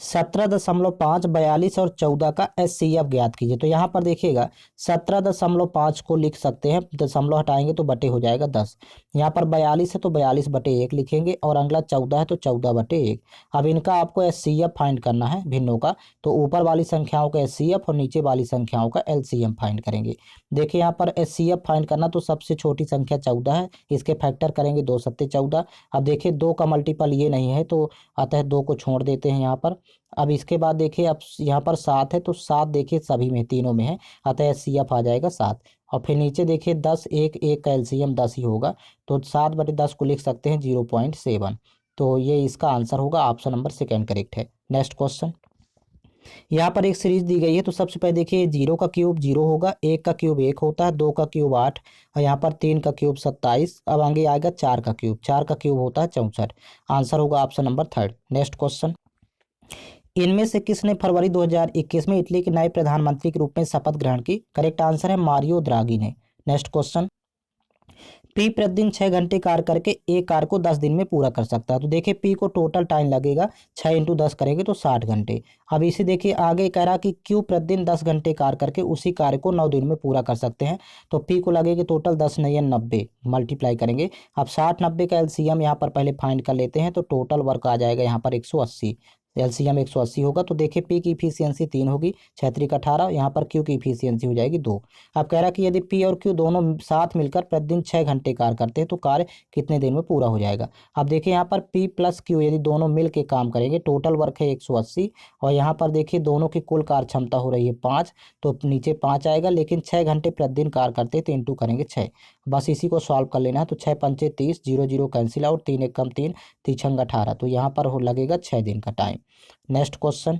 17.5, 42 और 14 का HCF ज्ञात कीजिए। तो यहाँ पर देखिएगा 17.5 को लिख सकते हैं, दशमलव हटाएंगे तो बटे हो जाएगा 10। यहाँ पर 42 है तो 42/1 लिखेंगे, और अगला 14 है तो 14/1। अब इनका आपको HCF फाइंड करना है भिन्नों का, तो ऊपर वाली संख्याओं का HCF और नीचे वाली संख्याओं का LCM फाइंड करेंगे। देखिए यहाँ पर HCF फाइंड करना तो सबसे छोटी संख्या 14 है, इसके फैक्टर करेंगे 2 × 7 = 14। अब देखिए 2 का मल्टीपल ये नहीं है, तो अतः 2 को छोड़ देते हैं यहाँ पर। अब इसके बाद देखिए अब यहाँ पर 7 है तो 7 देखिए सभी में तीनों में है, अतः HCF आ जाएगा 7। और फिर नीचे देखिए 10, 1, 1 का LCM 10 ही होगा, तो 7/10 को लिख सकते हैं 0.7। तो ये इसका आंसर होगा, ऑप्शन नंबर सेकेंड करेक्ट है। नेक्स्ट क्वेश्चन, यहाँ पर एक सीरीज दी गई है, तो सबसे पहले देखिए 0 का क्यूब 0 होगा, 1 का क्यूब 1 होता है, 2 का क्यूब 8, और यहाँ पर 3 का क्यूब 27। अब आगे आएगा 4 का क्यूब, 4 का क्यूब होता है 64। आंसर होगा option number third. Next question, इनमें से किसने फरवरी 2021 में इटली के नए प्रधानमंत्री के रूप में शपथ ग्रहण की। करेक्ट आंसर है मारियो द्रागी ने। नेक्स्ट क्वेश्चन, पी प्रतिदिन 6 घंटे कार्य करके एक कार्य को 10 दिन में पूरा कर सकता है। तो देखिए पी को टोटल टाइम लगेगा, 6 × 10 करेंगे तो 60 घंटे। अब इसे देखिए आगे कह रहा कि क्यू प्रतिदिन 10 घंटे कार्य करके उसी कार्य को 9 दिन में पूरा कर सकते हैं। तो पी को लगेगी टोटल 10 × 9 = 90, मल्टीप्लाई करेंगे। अब 60, 90 का LCM यहाँ पर पहले फाइंड कर लेते हैं, तो टोटल वर्क आ जाएगा यहाँ पर 180, LCM 180 होगा। तो देखिए पी की इफिशियंसी 3 होगी, 6×3 = 18, यहाँ पर क्यू की इफिशियंसी हो जाएगी 2। अब कह रहा कि यदि पी और क्यू दोनों साथ मिलकर प्रतिदिन 6 घंटे कार्य करते हैं तो कार्य कितने दिन में पूरा हो जाएगा। अब देखिए यहाँ पर पी प्लस क्यू यदि दोनों मिल के काम करेंगे, टोटल वर्क है 180, और यहाँ पर देखिए दोनों की कुल कार्य क्षमता हो रही है 5, तो नीचे 5 आएगा, लेकिन 6 घंटे प्रतिदिन कार्य करते हैं तो इंटू करेंगे 6। बस इसी को सॉल्व कर लेना है। तो 6×5 = 30, 0 0 कैंसिल आउट, 3 × 1 = 3, 3×6 = 18, तो यहाँ पर लगेगा 6 दिन का टाइम। नेक्स्ट क्वेश्चन,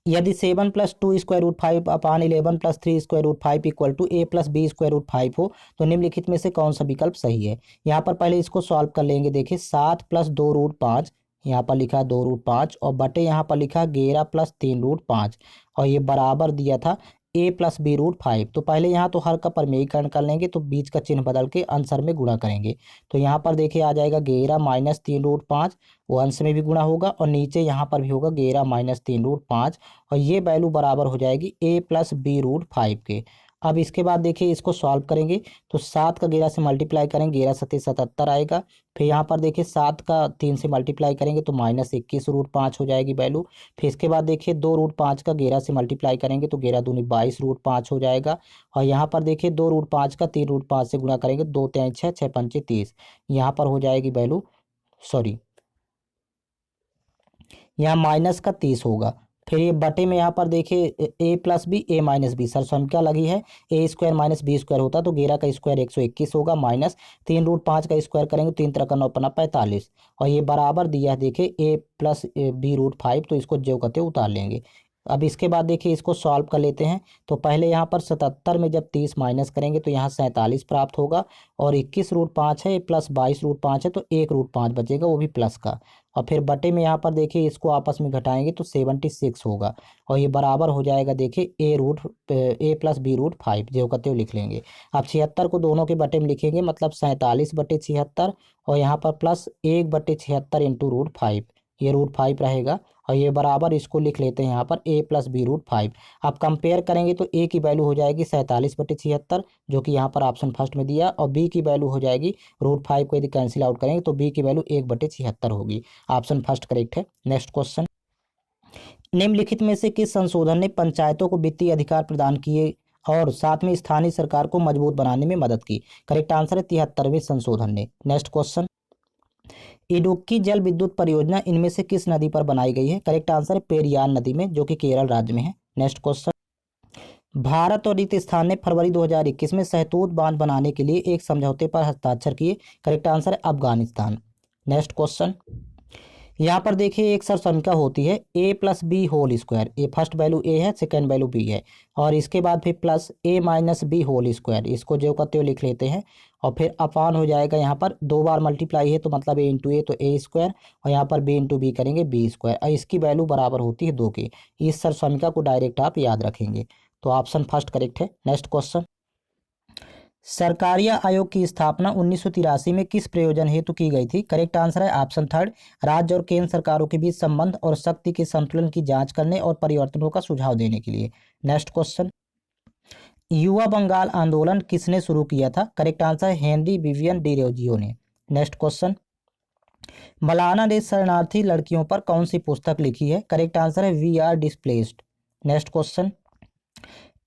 यदि 7 + 2 √5/11 + 3 √5 = a + b √5 हो तो निम्नलिखित में से कौन सा विकल्प सही है। यहाँ पर पहले इसको सॉल्व कर लेंगे। देखिए 7 + 2 √5, यहाँ पर लिखा 2 √5, और बटे यहाँ पर लिखा 11 + 3 √5, और ये बराबर दिया था a + b √5। तो पहले यहाँ तो हर का परमेयीकरण कर लेंगे, तो बीच का चिन्ह बदल के आंसर में गुणा करेंगे। तो यहाँ पर देखिए आ जाएगा 11 - 3 √5, वो अंश में भी गुणा होगा, और नीचे यहाँ पर भी होगा 11 - 3 √5, और ये वैल्यू बराबर हो जाएगी a + b √5 के। अब इसके बाद देखिए इसको सॉल्व करेंगे, तो 7 का 11 से मल्टीप्लाई करेंगे, 11 × 7 = 77 आएगा। फिर यहाँ पर देखिए 7 का 3 से मल्टीप्लाई करेंगे तो -21 √5 हो जाएगी वैल्यू। फिर इसके बाद देखिए 2 √5 का 11 से मल्टीप्लाई करेंगे तो 11 दूनी 22 √5 हो जाएगा। और यहाँ पर देखिए 2 √5 का 3 √5 से गुणा करेंगे, 2 × 3 = 6, 6×5 = 30, यहाँ पर हो जाएगी वैल्यू, सॉरी यहाँ -30 होगा। फिर ये बटे में यहाँ पर देखिए ए प्लस बी ए माइनस बी सरसंख्या लगी है, ए स्क्वायर माइनस बी स्क्वायर होता तो 11 का स्क्वायर 121 होगा, माइनस 3√5 का स्क्वायर करेंगे 3×9=45 और ये बराबर दिया है देखिए ए प्लस b√5, तो इसको जो कहते उतार लेंगे। अब इसके बाद देखिए इसको सॉल्व कर लेते हैं। तो पहले यहाँ पर 77 में जब 30 माइनस करेंगे तो यहाँ 47 प्राप्त होगा और 21√5 है प्लस 22√5 है तो 1√5 बचेगा, वो भी प्लस का। और फिर बटे में यहाँ पर देखिए इसको आपस में घटाएंगे तो 76 होगा और ये बराबर हो जाएगा देखिए ए प्लस b√5 जो कहते हुए लिख लेंगे। अब 76 को दोनों के बटे में लिखेंगे, मतलब 47/76 और यहाँ पर प्लस 1/76 इंटू √5, ये √5 रहेगा और ये बराबर इसको लिख लेते हैं यहाँ पर a प्लस b√5। अब कंपेयर करेंगे तो a की वैल्यू हो जाएगी 47/76 जो कि यहाँ पर ऑप्शन फर्स्ट में दिया, और b की वैल्यू हो जाएगी √5 को यदि कैंसिल आउट करेंगे तो b की वैल्यू 1/76 होगी। ऑप्शन फर्स्ट करेक्ट है। नेक्स्ट क्वेश्चन, निम्नलिखित में से किस संशोधन ने पंचायतों को वित्तीय अधिकार प्रदान किए और साथ में स्थानीय सरकार को मजबूत बनाने में मदद की? करेक्ट आंसर है 73वें संशोधन ने। नेक्स्ट क्वेश्चन, इडुक्की जल विद्युत परियोजना इनमें से किस नदी पर बनाई गई है? करेक्ट आंसर है पेरियार नदी में, जो कि केरल राज्य में है। नेक्स्ट क्वेश्चन, भारत और राजस्थान ने फरवरी 2021 में सहतूत बांध बनाने के लिए एक समझौते पर हस्ताक्षर किए। करेक्ट आंसर है अफगानिस्तान। नेक्स्ट क्वेश्चन, यहाँ पर देखिए एक सरसंख्या होती है a plus B whole square, ये फर्स्ट वैल्यू a है, सेकेंड वैल्यू b है, और इसके बाद फिर plus a minus B whole square, इसको जो करते हुए लिख लेते हैं और फिर अपान हो जाएगा, यहाँ पर 2 बार मल्टीप्लाई है तो मतलब a इंटू ए तो a स्क्वायर और यहाँ पर b इंटू बी करेंगे b स्क्वायर, और इसकी वैल्यू बराबर होती है 2 के। इस सरसंख्या को डायरेक्ट आप याद रखेंगे, तो ऑप्शन फर्स्ट करेक्ट है। नेक्स्ट क्वेश्चन, सरकारिया आयोग की स्थापना 1983 में किस प्रयोजन हेतु की गई थी? करेक्ट आंसर है ऑप्शन थर्ड, राज्य और केंद्र सरकारों के बीच संबंध और शक्ति के संतुलन की जांच करने और परिवर्तनों का सुझाव देने के लिए। नेक्स्ट क्वेश्चन, युवा बंगाल आंदोलन किसने शुरू किया था? करेक्ट आंसर है हेनरी विवियन डिरोजियो ने। नेक्स्ट क्वेश्चन, मौलाना ने शरणार्थी लड़कियों पर कौन सी पुस्तक लिखी है? करेक्ट आंसर है we are displaced. Next question,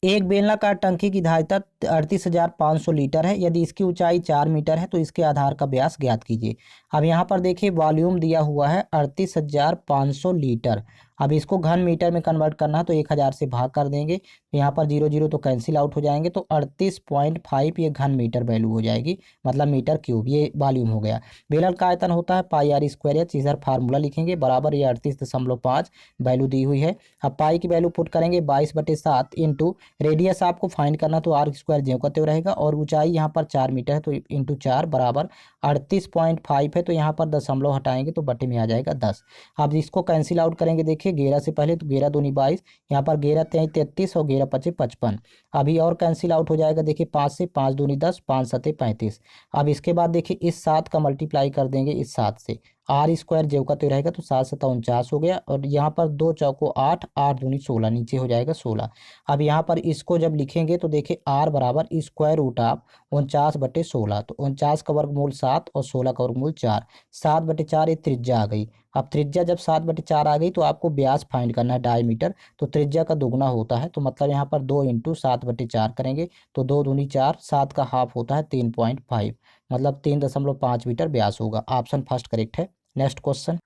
एक बेलनाकार टंकी की धारिता 38,500 लीटर है, यदि इसकी ऊंचाई 4 मीटर है तो इसके आधार का व्यास ज्ञात कीजिए। अब यहाँ पर देखिए वॉल्यूम दिया हुआ है 38,500 लीटर, अब इसको घन मीटर में कन्वर्ट करना है तो 1000 से भाग कर देंगे, तो यहाँ पर 0 0 तो कैंसिल आउट हो जाएंगे, तो 38.5 ये घन मीटर वैल्यू हो जाएगी, मतलब मीटर क्यूब, ये वॉल्यूम हो गया। बेलन का आयतन होता है पाई आर स्क्वायर एच, इधर फार्मूला लिखेंगे बराबर ये 38.5 वैल्यू दी हुई है। अब पाई की वैल्यू पुट करेंगे 22/7 इंटू रेडियस आपको फाइंड करना तो आर स्क्वायर ज्यों करते हुए रहेगा, और ऊंचाई यहाँ पर 4 मीटर है तो इंटू 4 बराबर 38.5 है, तो यहाँ पर दशमलव हटाएंगे तो बटे में आ जाएगा 10। अब इसको कैंसिल आउट करेंगे, देखिए 11 से पहले तो 11 दूनी 22, यहाँ पर 11 3 33 और 11 5 55, अभी और कैंसिल आउट हो जाएगा, देखिए 5 से 5 दूनी 10, 5 7 35। अब इसके बाद देखिए इस 7 का मल्टीप्लाई कर देंगे इस 7 से, आर स्क्वायर जेव का तो रहेगा तो 7 7 49 हो गया, और यहाँ पर 2 चौको 8, 8 दूनी 16, नीचे हो जाएगा 16। अब यहाँ पर इसको जब लिखेंगे तो देखिए आर बराबर स्क्वायर रूट ऑफ 49/16, तो 49 का वर्गमूल 7 और 16 का वर्गमूल 4, 7/4 ये त्रिज्या आ गई। अब त्रिज्या जब 7/4 आ गई तो आपको व्यास फाइंड करना है डायमीटर, तो त्रिज्या का दुगना होता है, तो मतलब यहाँ पर 2 इंटू 7/4 करेंगे तो 2 दूनी 4, 7 का हाफ होता है 3.5, मतलब 3.5 मीटर व्यास होगा। ऑप्शन फर्स्ट करेक्ट है। नेक्स्ट क्वेश्चन,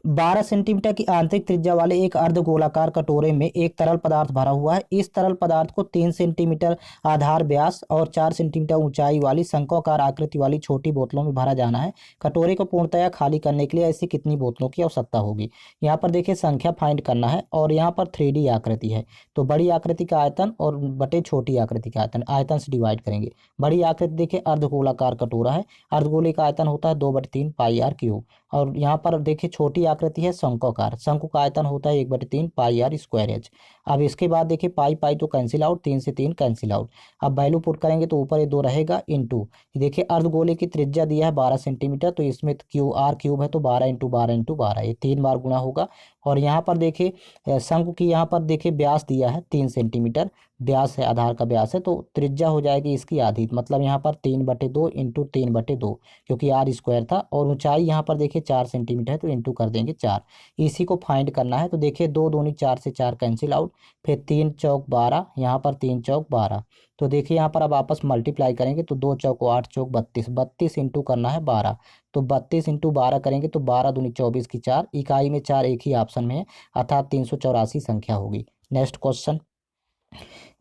12 सेंटीमीटर की आंतरिक त्रिज्या वाले एक अर्धगोलाकार कटोरे में एक तरल पदार्थ भरा हुआ है। इस तरल पदार्थ को 3 सेंटीमीटर आधार व्यास और 4 सेंटीमीटर ऊंचाई वाली शंक्वाकार आकृति वाली छोटी बोतलों में भरा जाना है। कटोरे को पूर्णतया खाली करने के लिए ऐसी कितनी बोतलों की आवश्यकता होगी? यहाँ पर देखिए संख्या फाइंड करना है, और यहाँ पर 3D आकृति है तो बड़ी आकृति का आयतन और बटे छोटी आकृति का आयतन, आयतन से डिवाइड करेंगे। बड़ी आकृति देखिए अर्धगोलाकार कटोरा है, अर्धगोले का आयतन होता है 2/3 पाई आर क्यूब, और यहाँ पर देखिए छोटी आकृति है शंक्वाकार, शंकु का आयतन होता है 1/3 पाई आर स्क्वायर एच। अब इसके बाद देखिए पाई पाई तो कैंसिल आउट, 3 से 3 कैंसिल आउट। अब वैल्यू पुट करेंगे तो ऊपर ये 2 रहेगा इंटू, देखिए अर्धगोले की त्रिज्या दिया है 12 सेंटीमीटर, तो इसमें क्यू आर क्यूब है तो 12 इंटू 12 इंटू 12, ये 3 बार गुणा होगा। और यहाँ पर देखिए शंकु की यहाँ पर देखिए व्यास दिया है 3 सेंटीमीटर व्यास है, आधार का व्यास है, तो त्रिज्या हो जाएगी इसकी आधी, मतलब यहाँ पर 3/2 इंटू 3/2, क्योंकि आर स्क्वायर था, और ऊंचाई यहाँ पर देखिए 4 सेंटीमीटर है तो इंटू कर देंगे 4। इसी को फाइंड करना है, तो देखिए 2 दूनी 4 से 4 कैंसिल आउट, फिर 3 चौक 12, यहाँ पर 3 चौक 12। तो देखिए यहाँ पर अब आपस मल्टीप्लाई करेंगे तो 2 चौक 8 चौक 32, 32 इंटू करना है 12। तो 32 इंटू 12 करेंगे तो 12 दूनी 24 की 4, इकाई में 4 एक ही ऑप्शन में है, अर्थात 384 संख्या होगी। नेक्स्ट क्वेश्चन,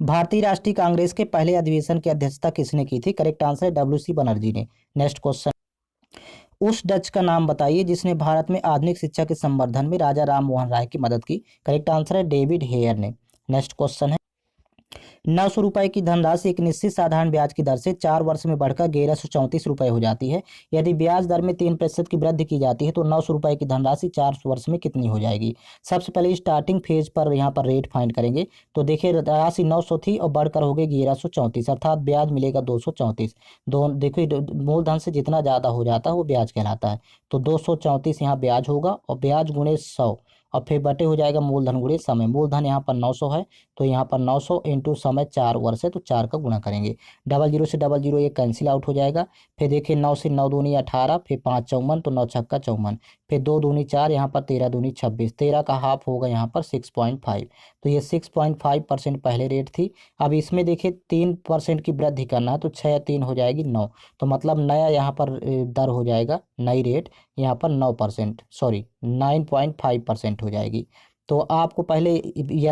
भारतीय राष्ट्रीय कांग्रेस के पहले अधिवेशन की अध्यक्षता किसने की थी? करेक्ट आंसर है WC बनर्जी ने। नेक्स्ट क्वेश्चन, उस डच का नाम बताइए जिसने भारत में आधुनिक शिक्षा के संवर्धन में राजा राम मोहन राय की मदद की। करेक्ट आंसर है डेविड हेयर ने। नेक्स्ट क्वेश्चन है, 900 रुपये की धनराशि एक निश्चित साधारण ब्याज की दर से 4 वर्ष में बढ़कर 1134 रुपये हो जाती है। यदि ब्याज दर में 3% की वृद्धि की जाती है तो 900 रुपये की धनराशि 4 वर्ष में कितनी हो जाएगी? सबसे पहले स्टार्टिंग फेज पर यहाँ पर रेट फाइंड करेंगे। तो देखिए राशि 900 थी और बढ़कर हो गई 1134, अर्थात ब्याज मिलेगा 234। देखिए मूलधन से जितना ज़्यादा हो जाता है वो ब्याज कहलाता है। तो 234 यहाँ ब्याज होगा और ब्याज गुणे 100 और फिर बटे हो जाएगा मूलधन गुणे समय। मूलधन यहाँ पर 900 है तो यहाँ पर 900 इंटू समय 4 वर्ष है तो 4 का गुणा करेंगे। 00 से 00 ये कैंसिल आउट हो जाएगा। फिर देखिए 9 से 9 दूनी 18, फिर 5 54 तो 9 छक्का 54, फिर 2 दूनी 4, यहाँ पर 13 दूनी 26, 13 का हाफ होगा यहाँ पर 6.5। तो ये 6.5% पहले रेट थी। अब इसमें देखिए 3% की वृद्धि करना है तो 6 3 हो जाएगी 9, तो मतलब नया यहाँ पर दर हो जाएगा, नई रेट यहाँ पर 9%, सॉरी 9.5% हो जाएगी। तो आपको पहले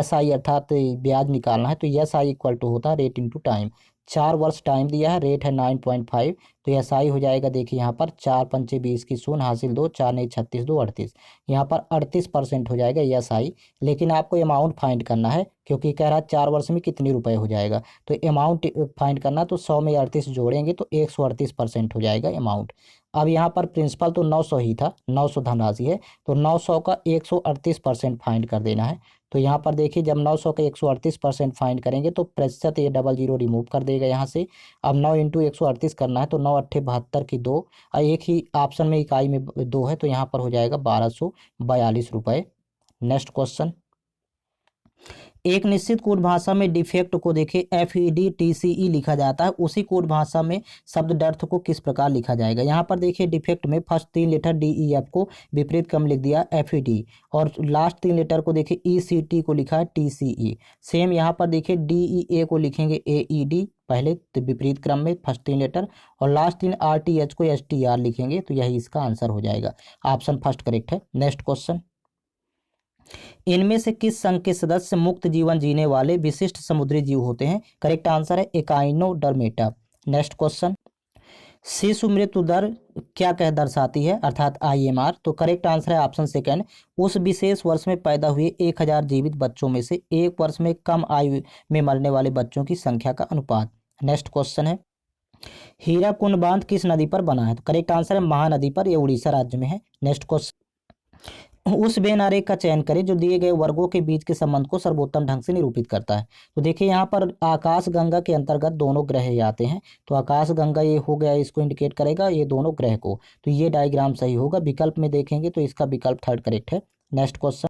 SI अर्थात ब्याज निकालना है। तो SI इक्वल टू होता है रेट इंटू टाइम। 4 वर्ष टाइम दिया है, रेट है 9.5, तो SI हो जाएगा देखिए यहाँ पर 4 पंचे 20 की शून्य हासिल 2, 4 नहीं 36 2 38, यहाँ पर 38% हो जाएगा SI। लेकिन आपको अमाउंट फाइंड करना है क्योंकि कह रहा है 4 वर्ष में कितने रुपए हो जाएगा, तो अमाउंट फाइंड करना। तो 100 में 38 जोड़ेंगे तो 138% हो जाएगा अमाउंट। अब यहाँ पर प्रिंसिपल तो 900 ही था, 900 धनराशि है तो 900 का 138% फाइंड कर देना है। तो यहाँ पर देखिए जब 900 का 138% फाइंड करेंगे तो प्रतिशत ये 00 रिमूव कर देगा यहाँ से। अब 9 इंटू 138 करना है तो 9 अट्ठे 72 की 2 और एक ही ऑप्शन में इकाई में 2 है तो यहाँ पर हो जाएगा 1242 रुपये। नेक्स्ट क्वेश्चन, एक निश्चित कोड भाषा में डिफेक्ट को देखिए FEDTCE लिखा जाता है, उसी कोड भाषा में शब्द डर्थ को किस प्रकार लिखा जाएगा? यहाँ पर देखिए डिफेक्ट में फर्स्ट 3 लेटर DEF को विपरीत क्रम लिख दिया FED और लास्ट 3 लेटर को देखिए ECT को लिखा है TCE। सेम यहाँ पर देखिए DEA को लिखेंगे AED पहले विपरीत क्रम में फर्स्ट 3 लेटर और लास्ट 3 RTH को STR लिखेंगे, तो यही इसका आंसर हो जाएगा। ऑप्शन फर्स्ट करेक्ट है। नेक्स्ट क्वेश्चन, इनमें से किस संघ के सदस्य मुक्त जीवन जीने वाले विशिष्ट समुद्री जीव होते हैं? करेक्ट आंसर है एकाइनोडर्मेटा। नेक्स्ट क्वेश्चन, शिशु मृत्यु दर क्या कह दर्शाती है अर्थात IMR? तो करेक्ट आंसर है ऑप्शन सेकंड, उस विशेष वर्ष में पैदा हुए 1000 जीवित बच्चों में से एक वर्ष में कम आयु में मरने वाले बच्चों की संख्या का अनुपात। नेक्स्ट क्वेश्चन है, हीराकुंड बांध किस नदी पर बना है? तो करेक्ट आंसर है महानदी पर, यह उड़ीसा राज्य में है। नेक्स्ट क्वेश्चन, उस वेन आरेख का चयन करें जो दिए गए वर्गों के बीच के संबंध को सर्वोत्तम ढंग से निरूपित करता है। तो देखिए यहाँ पर आकाश गंगा के अंतर्गत दोनों ग्रह ही आते हैं, तो आकाश गंगा ये हो गया, इसको इंडिकेट करेगा ये दोनों ग्रह को, तो ये डायग्राम सही होगा। विकल्प में देखेंगे तो इसका विकल्प थर्ड करेक्ट है। नेक्स्ट क्वेश्चन,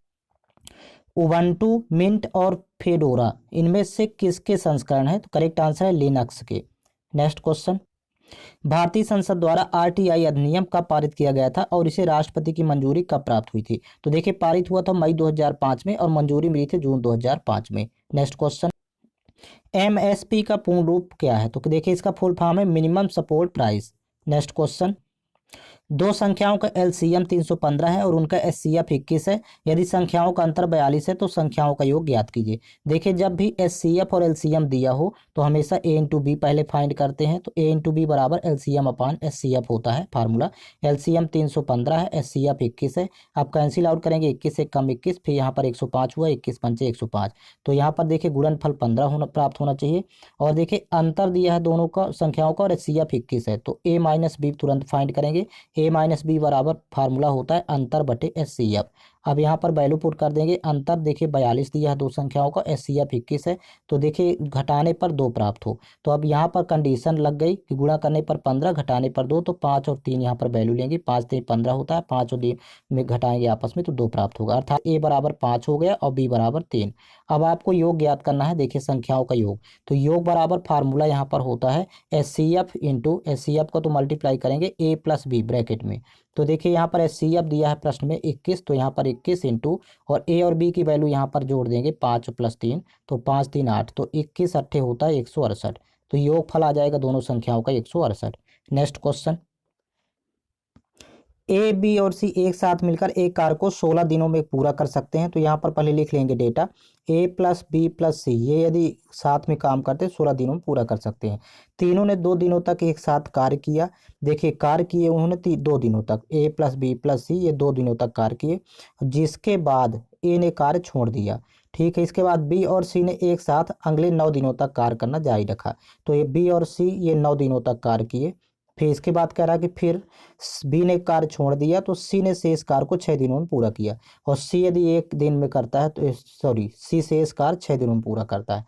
उबंटू, मिंट और फेडोरा इनमें से किसके संस्करण है? तो करेक्ट आंसर है लिनक्स के। नेक्स्ट क्वेश्चन, भारतीय संसद द्वारा RTI अधिनियम कब पारित किया गया था और इसे राष्ट्रपति की मंजूरी कब प्राप्त हुई थी? तो देखिए पारित हुआ था मई 2005 में और मंजूरी मिली थी जून 2005 में। नेक्स्ट क्वेश्चन, MSP का पूर्ण रूप क्या है? तो देखिए इसका फुल फॉर्म है minimum support price. Next question, दो संख्याओं का LCM 315 है और उनका SCF 21 है। यदि संख्याओं का अंतर 42 है तो संख्याओं का योग ज्ञात कीजिए। देखिए जब भी SCF और LCM दिया हो तो हमेशा A इंटू बी पहले फाइंड करते हैं, तो A इंटू बी बराबर LCM अपान SCF होता है फार्मूला। LCM 315 है, SCF 21 है। आप कैंसिल आउट करेंगे 21 से कम 21, फिर यहाँ पर 105 हुआ, 21 पंचे 105, तो यहाँ पर देखिए गुणनफल 15 प्राप्त होना चाहिए। और देखिए अंतर दिया है दोनों का संख्याओं का और SCF 21 है, तो A माइनस बी तुरंत फाइंड करेंगे। A माइनस बी बराबर फार्मूला होता है अंतर बटे SCF। अब यहाँ पर वैल्यू पुट कर देंगे। अंतर देखिए 42 दिया है दो संख्याओं का, SCF 21 है, तो देखिए घटाने पर 2 प्राप्त हो। तो अब यहाँ पर कंडीशन लग गई कि गुणा करने पर 15 घटाने पर 2, तो 5 और 3 यहाँ पर वैल्यू लेंगे। 5 3 15 होता है, 5 और 3 में घटाएंगे आपस में तो 2 प्राप्त होगा, अर्थात A बराबर 5 हो गया और B बराबर 3। अब आपको योग ज्ञात करना है, देखिए संख्याओं का योग, तो योग बराबर फार्मूला यहाँ पर होता है SCF इंटू SCF को तो मल्टीप्लाई करेंगे A प्लस B ब्रैकेट में, तो देखिए यहाँ पर HCF दिया है प्रश्न में 21, तो यहाँ पर 21 इंटू और ए और बी की वैल्यू यहाँ पर जोड़ देंगे 5 + 3, तो 5 3 8, तो 21 8 होता है 168। तो योगफल आ जाएगा दोनों संख्याओं का 168। नेक्स्ट क्वेश्चन, ए बी और सी एक साथ मिलकर एक कार्य को 16 दिनों में पूरा कर सकते हैं। तो यहाँ पर पहले लिख लेंगे डेटा, ए प्लस बी प्लस सी ये यदि साथ में काम करते हैं 16 दिनों में पूरा कर सकते हैं। तीनों ने 2 दिनों तक एक साथ कार्य किया। देखिए कार्य किए उन्होंने 2 दिनों तक, ए प्लस बी प्लस सी ये 2 दिनों तक कार्य किए, जिसके बाद ए ने कार्य छोड़ दिया। ठीक है, इसके बाद बी और सी ने एक साथ अगले 9 दिनों तक कार्य करना जारी रखा। तो ये बी और सी ये 9 दिनों तक कार्य किए। फिर इसके बाद कह रहा है कि फिर बी ने कार्य छोड़ दिया, तो सी ने शेष कार्य को 6 दिनों में पूरा किया। और सी यदि 1 दिन में करता है तो सी शेष कार्य 6 दिनों में पूरा करता है।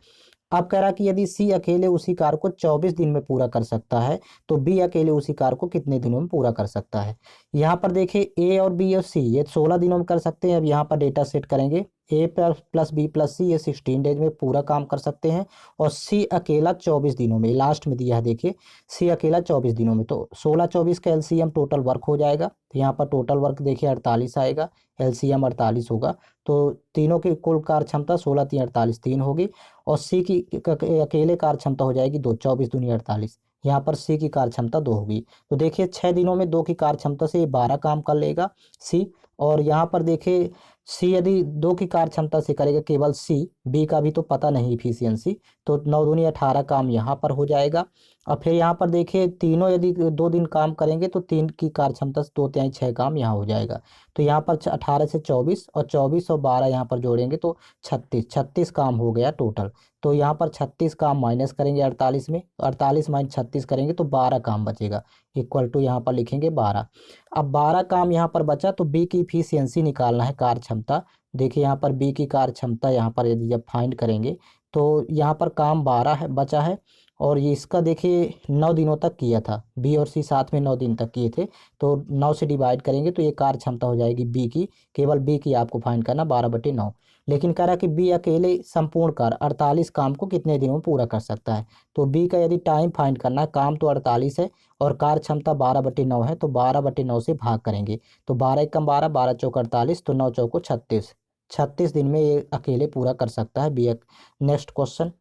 अब कह रहा कि यदि सी अकेले उसी कार्य को 24 दिन में पूरा कर सकता है, तो बी अकेले उसी कार्य को कितने दिनों में पूरा कर सकता है। यहाँ पर देखिए ए और बी और सी ये 16 दिनों में कर सकते हैं। अब यहाँ पर डेटा सेट करेंगे, ए प्लस बी प्लस सी ये 16 डेज में पूरा काम कर सकते हैं, और सी अकेला 24 दिनों में, लास्ट में दिया है देखिए सी अकेला 24 दिनों में। तो 16 24 का एलसीएम टोटल वर्क हो जाएगा। तो यहाँ पर टोटल वर्क देखिए 48 आएगा, एलसीएम 48 होगा। तो तीनों की कुल कार्य क्षमता 16 3 48 3 होगी, और सी की अकेले कार्य क्षमता हो जाएगी 2, 24 दूनी 48। यहाँ पर सी की कार्य क्षमता 2 होगी। तो देखिए 6 दिनों में 2 की कार्य क्षमता से 12 काम कर लेगा सी। और यहाँ पर देखिए सी यदि 2 की कार्य क्षमता से करेगा केवल सी, बी का भी तो पता नहीं इफिशियंसी, तो 9 दूनी 18 काम यहाँ पर हो जाएगा। और फिर यहाँ पर देखिए तीनों यदि 2 दिन काम करेंगे तो 3 की कार्य क्षमता से 2 तिहाई 6 काम यहाँ हो जाएगा। तो यहाँ पर 18 से 24 और 24 और 12 यहाँ पर जोड़ेंगे तो 36 काम हो गया टोटल। तो यहाँ पर 36 काम माइनस करेंगे 48 में, 48 माइनस 36 करेंगे तो 12 काम बचेगा, इक्वल टू यहाँ पर लिखेंगे 12। अब 12 काम यहाँ पर बचा, तो बी की इफिशियंसी निकालना है, कार्य क्षमता। देखिए यहाँ पर बी की कार्य क्षमता यहाँ पर यदि जब फाइंड करेंगे तो यहाँ पर काम 12 है बचा है, और ये इसका देखिए 9 दिनों तक किया था, बी और सी साथ में 9 दिन तक किए थे। तो 9 से डिवाइड करेंगे तो ये कार्य क्षमता हो जाएगी बी की, केवल बी की आपको फाइंड करना 12/9। लेकिन कह रहा कि बी अकेले संपूर्ण कार्य 48 काम को कितने दिनों में पूरा कर सकता है। तो बी का यदि टाइम फाइंड करना है, काम तो 48 है और कार्य क्षमता 12/9 है, तो 12/9 से भाग करेंगे। तो 12 एकम 12, 12 चौक 48, तो 9 चौको 36, 36 दिन में ये अकेले पूरा कर सकता है बी। नेक्स्ट क्वेश्चन,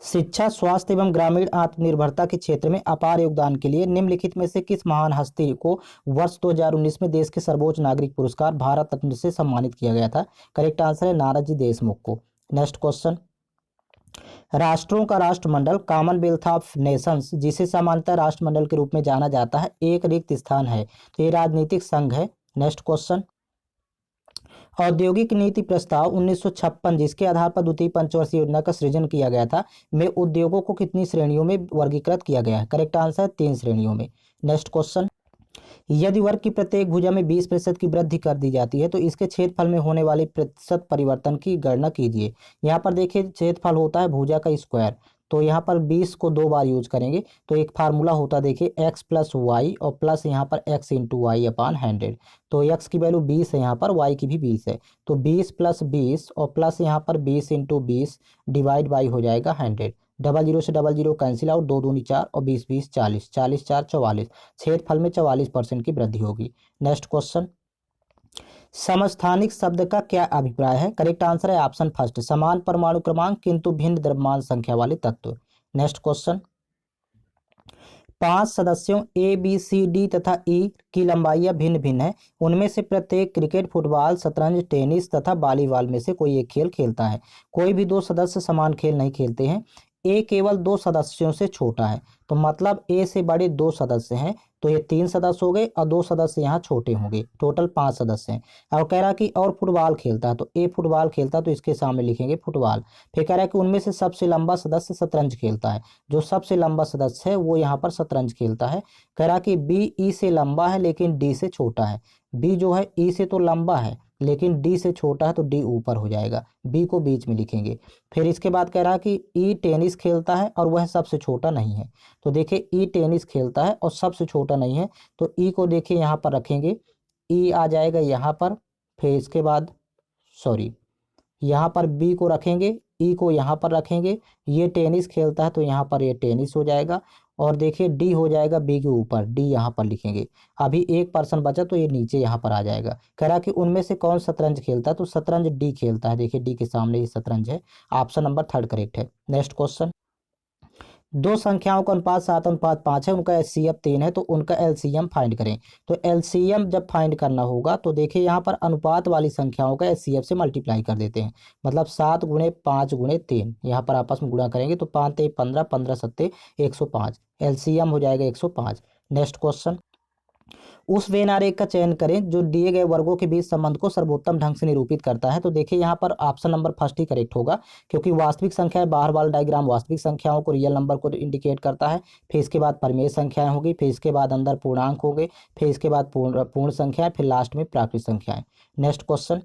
शिक्षा, स्वास्थ्य एवं ग्रामीण आत्मनिर्भरता के क्षेत्र में अपार योगदान के लिए निम्नलिखित में से किस महान हस्ती को वर्ष 2019 में देश के सर्वोच्च नागरिक पुरस्कार भारत रत्न से सम्मानित किया गया था। करेक्ट आंसर है नानाजी देशमुख को। नेक्स्ट क्वेश्चन, राष्ट्रों का राष्ट्रमंडल कॉमनवेल्थ ऑफ नेशंस, जिसे सामान्यतः राष्ट्रमंडल के रूप में जाना जाता है, एक रिक्त स्थान है। तो ये राजनीतिक संघ है। नेक्स्ट क्वेश्चन, औद्योगिक नीति प्रस्ताव 1956 जिसके आधार पर द्वितीय पंचवर्षीय योजना का सृजन किया गया था, में उद्योगों को कितनी श्रेणियों में वर्गीकृत किया गया है। करेक्ट आंसर है 3 श्रेणियों में। नेक्स्ट क्वेश्चन, यदि वर्ग की प्रत्येक भुजा में 20% की वृद्धि कर दी जाती है तो इसके क्षेत्रफल में होने वाले प्रतिशत परिवर्तन की गणना कीजिए। यहाँ पर देखिए क्षेत्रफल होता है भुजा का स्क्वायर, तो यहाँ पर 20 को 2 बार यूज करेंगे, तो एक फार्मूला होता है देखिए x + y और प्लस यहाँ पर x × y/100। तो x की वैल्यू 20 है, यहाँ पर y की भी 20 है, तो 20 + 20 और प्लस यहाँ पर 20 × 20 डिवाइड बाई हो जाएगा 100। 00 से 00 कैंसिल आउट, 2 दूनी 4 और 20 20 40, 40 4 44, क्षेत्रफल में 44% की वृद्धि होगी। नेक्स्ट क्वेश्चन, समस्थानिक शब्द का क्या अभिप्राय है। करेक्ट आंसर है ऑप्शन फर्स्ट, समान परमाणु क्रमांक किंतु भिन्न द्रव्यमान संख्या वाले तत्व। नेक्स्ट क्वेश्चन, 5 सदस्यों ए बी सी डी तथा ई की लंबाइयां भिन्न भिन्न है, उनमें से प्रत्येक क्रिकेट, फुटबॉल, शतरंज, टेनिस तथा वॉलीबॉल में से कोई एक खेल खेलता है। कोई भी 2 सदस्य समान खेल नहीं खेलते हैं। ए केवल 2 सदस्यों से छोटा है, तो मतलब ए से बड़े 2 सदस्य हैं, तो ये 3 सदस्य हो गए और 2 सदस्य यहाँ छोटे होंगे, टोटल 5 सदस्य हैं। और कह रहा कि और फुटबॉल खेलता है, तो ए फुटबॉल खेलता है, तो इसके सामने लिखेंगे फुटबॉल। फिर कह रहा है कि उनमें से सबसे लंबा सदस्य शतरंज खेलता है, जो सबसे लंबा सदस्य है वो यहाँ पर शतरंज खेलता है। कह रहा कि बी ई से लंबा है लेकिन डी से छोटा है। बी जो है ई से तो लंबा है लेकिन डी से छोटा है, तो डी ऊपर हो जाएगा, बी को बीच में लिखेंगे। फिर इसके बाद कह रहा है कि ई टेनिस खेलता है और वह सबसे छोटा नहीं है। तो देखिए ई टेनिस खेलता है और सबसे छोटा नहीं है, तो ई को देखिए यहाँ पर रखेंगे, ई आ जाएगा यहाँ पर। फिर इसके बाद यहाँ पर बी को रखेंगे, ई को यहाँ पर रखेंगे। ये टेनिस खेलता है तो यहाँ पर ये टेनिस हो जाएगा, और देखिए डी हो जाएगा बी के ऊपर, डी यहाँ पर लिखेंगे। अभी एक पर्सन बचा तो ये नीचे यहाँ पर आ जाएगा। कह रहा कि उनमें से कौन शतरंज खेलता है, तो शतरंज डी खेलता है। देखिए डी के सामने ये शतरंज है। ऑप्शन नंबर थर्ड करेक्ट है। नेक्स्ट क्वेश्चन, दो संख्याओं का अनुपात 7:5 है, उनका एचसीएफ 3 है, तो उनका एलसीएम फाइंड करें। तो एलसीएम जब फाइंड करना होगा तो देखिए यहाँ पर अनुपात वाली संख्याओं का एचसीएफ से मल्टीप्लाई कर देते हैं। मतलब 7 × 5 × 3 यहाँ पर आपस में गुणा करेंगे तो 5 × 15, 15 × 7 105, एलसीएम हो जाएगा 105। नेक्स्ट क्वेश्चन, उस वेन आरेख का चयन करें जो दिए गए वर्गों के बीच संबंध को सर्वोत्तम ढंग से निरूपित करता है। तो देखिए यहाँ पर ऑप्शन नंबर फर्स्ट ही करेक्ट होगा, क्योंकि वास्तविक संख्याएं, बाहर वाला डायग्राम वास्तविक संख्याओं को, रियल नंबर को इंडिकेट करता है। फिर इसके बाद परिमेय संख्याएं होगी, फिर इसके बाद अंदर पूर्णांक होंगे, फिर इसके बाद पूर्ण संख्याएं, फिर लास्ट में प्राकृत संख्याएं। नेक्स्ट क्वेश्चन,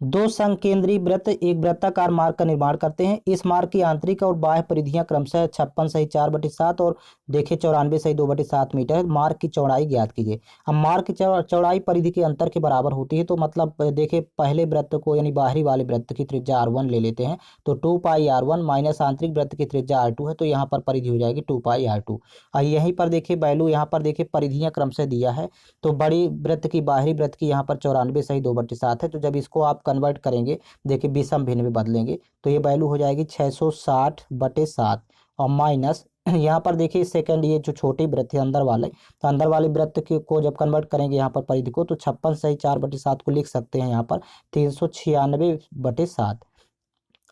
दो संकेंद्रीय वृत्त एक वृत्ताकार मार्ग का निर्माण करते हैं। इस मार्ग की आंतरिक और बाह्य परिधियां क्रमशः 56 सही 4/7 और देखिए 94 सही 2/7 मीटर है। मार्ग की चौड़ाई ज्ञात कीजिए। अब मार्ग की चौड़ाई परिधि के अंतर के बराबर होती है, तो मतलब देखिए पहले वृत्त को यानी बाहरी वाले वृत्त की त्रिज्या r1 ले लेते हैं, तो 2πr1 माइनस आंतरिक वृत्त की त्रिज्या r2 है, तो यहाँ पर परिधि हो जाएगी 2πr2। और यहीं पर देखिए वैल्यू, यहाँ पर देखिए परिधियां क्रमशः दिया है, तो बड़ी वृत्त की बाहरी वृत्त की यहाँ पर 94 सही 2/7 है। तो जब इसको आप कन्वर्ट करेंगे, देखिए विषम भिन्न में बदलेंगे, तो ये वैल्यू हो जाएगी 660/7 और माइनस यहाँ पर देखिए सेकंड, ये जो छोटी वृत्त है अंदर वाले, तो अंदर वाले वृत्त को जब कन्वर्ट करेंगे यहाँ पर परिधि को, तो 56 सही 4/7 को लिख सकते हैं यहाँ पर 396/7।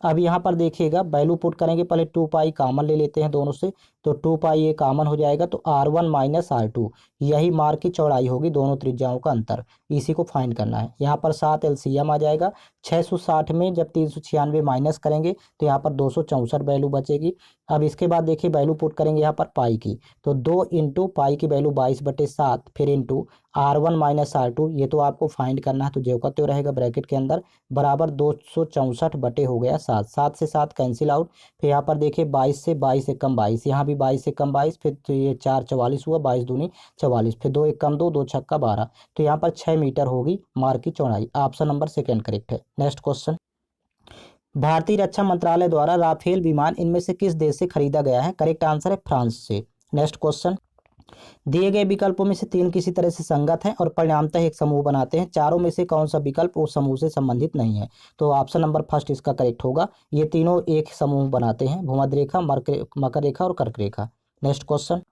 अब यहाँ पर देखिएगा वैल्यू पुट करेंगे, पहले 2π कॉमन ले लेते हैं दोनों से, तो 2π ये कॉमन हो जाएगा, तो r1 माइनस r2 यही मार्ग की चौड़ाई होगी, दोनों त्रिज्याओं का अंतर, इसी को फाइंड करना है। यहाँ पर 7 एलसीएम आ जाएगा। 660 में जब 396 माइनस करेंगे तो यहाँ पर 264 वैल्यू बचेगी। अब इसके बाद देखिए वैल्यू पुट करेंगे यहाँ पर पाई की, तो 2 × पाई की वैल्यू 22/7, फिर इंटू r1 माइनस r2, ये तो आपको फाइंड करना है, तो जो का त्यों रहेगा ब्रैकेट के अंदर, बराबर 264 बटे हो गया 7, 7 से 7 कैंसिल आउट। फिर यहाँ पर देखिए 22 से 22 एक कम 22, यहाँ भी 22 से कम 22, फिर तो ये 4 44 हुआ, 22 दूनी 44, फिर 2 एक कम 2, 2 छक्का 12, तो यहाँ पर 6 मीटर होगी मार्ग की चौड़ाई। ऑप्शन नंबर सेकंड करेक्ट है। नेक्स्ट क्वेश्चन, भारतीय रक्षा मंत्रालय द्वारा राफेल विमान इनमें से किस देश से खरीदा गया है? करेक्ट आंसर है फ्रांस से। नेक्स्ट क्वेश्चन, दिए गए विकल्पों में से 3 किसी तरह से संगत हैं और परिणामतः एक समूह बनाते हैं। चारों में से कौन सा विकल्प उस समूह से संबंधित नहीं है? तो ऑप्शन नंबर फर्स्ट इसका करेक्ट होगा। ये तीनों एक समूह बनाते हैं, भूमध्य रेखा, मकर रेखा और कर्क रेखा। नेक्स्ट क्वेश्चन,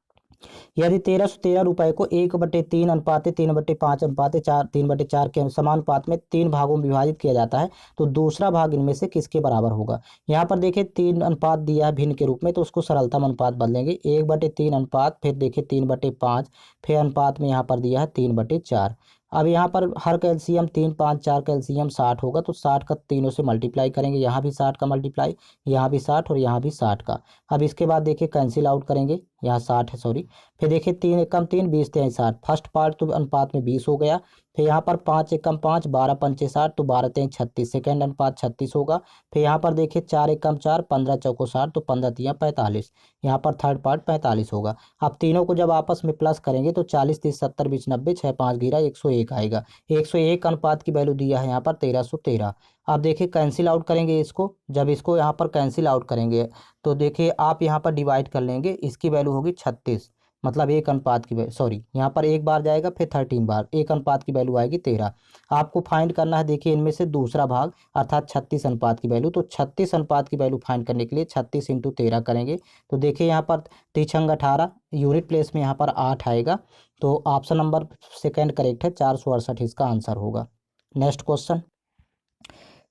यदि 1313 रुपए को 1/3 अनुपात 3/5 अनुपात 3/4 के समानुपात में 3 भागों में विभाजित किया जाता है, तो दूसरा भाग इनमें से किसके बराबर होगा? यहाँ पर देखिए 3 अनुपात दिया है भिन्न के रूप में, तो उसको सरलतम अनुपात बदलेंगे, 1/3 अनुपात, फिर देखिए 3/5, फिर अनुपात में यहाँ पर दिया है 3/4। अब यहाँ पर हर का एलसीएम 3, 5, 4 का एलसीएम 60 होगा, तो 60 का तीनों से मल्टीप्लाई करेंगे, यहाँ भी 60 का मल्टीप्लाई, यहाँ भी 60 और यहाँ भी 60 का। अब इसके बाद देखिए कैंसिल आउट करेंगे, यहाँ 60 है सॉरी, फिर देखिए 3 एकम 3, 20 3 60, फर्स्ट पार्ट तो अनुपात में 20 हो गया, फिर यहाँ पर 5 एकम 5, 12 पंचे 60, तो 12 3 36, सेकेंड अनुपात 36 होगा। फिर यहाँ पर देखिए 4 एकम 4, 15 चौको 60, तो 15 3 45, यहाँ पर थर्ड पार्ट 45 होगा। अब तीनों को जब आपस में प्लस करेंगे तो 40 30 70 20 90, 6 5 गिरा 101 आएगा। 101 अनुपात की वैल्यू दिया है यहाँ पर 1313। अब देखिए कैंसिल आउट करेंगे इसको, जब इसको यहाँ पर कैंसिल आउट करेंगे तो देखिए आप यहाँ पर डिवाइड कर लेंगे, इसकी वैल्यू होगी 36, मतलब 1 अनुपात की सॉरी यहाँ पर एक बार जाएगा, फिर 13 बार, 1 अनुपात की वैल्यू आएगी 13। आपको फाइंड करना है देखिए इनमें से दूसरा भाग अर्थात 36 अनुपात की वैल्यू। तो 36 अनुपात की वैल्यू फाइंड करने के लिए 36 × 13 करेंगे, तो देखिए यहाँ पर 3 18, यूनिट प्लेस में यहाँ पर 8 आएगा, तो ऑप्शन नंबर सेकेंड करेक्ट है, 468 इसका आंसर होगा। नेक्स्ट क्वेश्चन,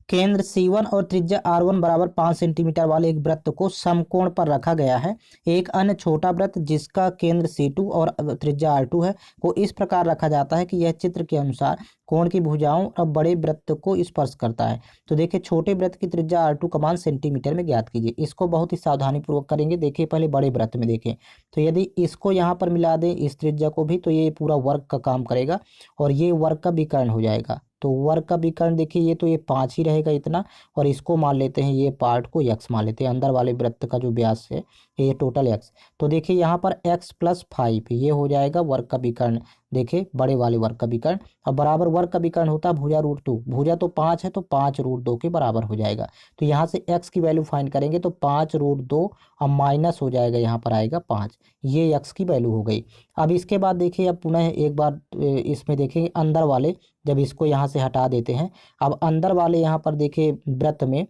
केंद्र C1 और त्रिज्या R1 बराबर 5 सेंटीमीटर वाले एक वृत्त को समकोण पर रखा गया है। एक अन्य छोटा वृत्त जिसका केंद्र C2 और त्रिज्या R2 है को इस प्रकार रखा जाता है कि यह चित्र के अनुसार कोण की भुजाओं और बड़े वृत्त को स्पर्श करता है। तो देखिए छोटे वृत्त की त्रिज्या R2 का मान सेंटीमीटर में ज्ञात कीजिए। इसको बहुत ही सावधानी पूर्वक करेंगे। देखिए पहले बड़े वृत्त में देखें, तो यदि इसको यहाँ पर मिला दें इस त्रिज्या को भी, तो ये पूरा वर्ग का काम करेगा और ये वर्ग का विकर्ण हो जाएगा। तो वर्ग का विकर्ण देखिए ये तो ये 5 ही रहेगा इतना, और इसको मान लेते हैं ये पार्ट को x मान लेते हैं, अंदर वाले वृत्त का जो व्यास है ये टोटल x। तो देखिए यहाँ पर x + 5 ये हो जाएगा वर्ग का विकर्ण। देखिए बड़े वाले वर्ग का विकर्ण, अब बराबर वर्ग का विकर्ण होता है भुजा √2, भुजा तो 5 है तो 5 √2 के बराबर हो जाएगा। तो यहाँ से x की वैल्यू फाइंड करेंगे तो 5 √2 और माइनस हो जाएगा, यहाँ पर आएगा 5, ये x की वैल्यू हो गई। अब इसके बाद देखिए, अब पुनः एक बार इसमें देखेंगे अंदर वाले, जब इसको यहाँ से हटा देते हैं, अब अंदर वाले यहाँ पर देखिए वृत्त में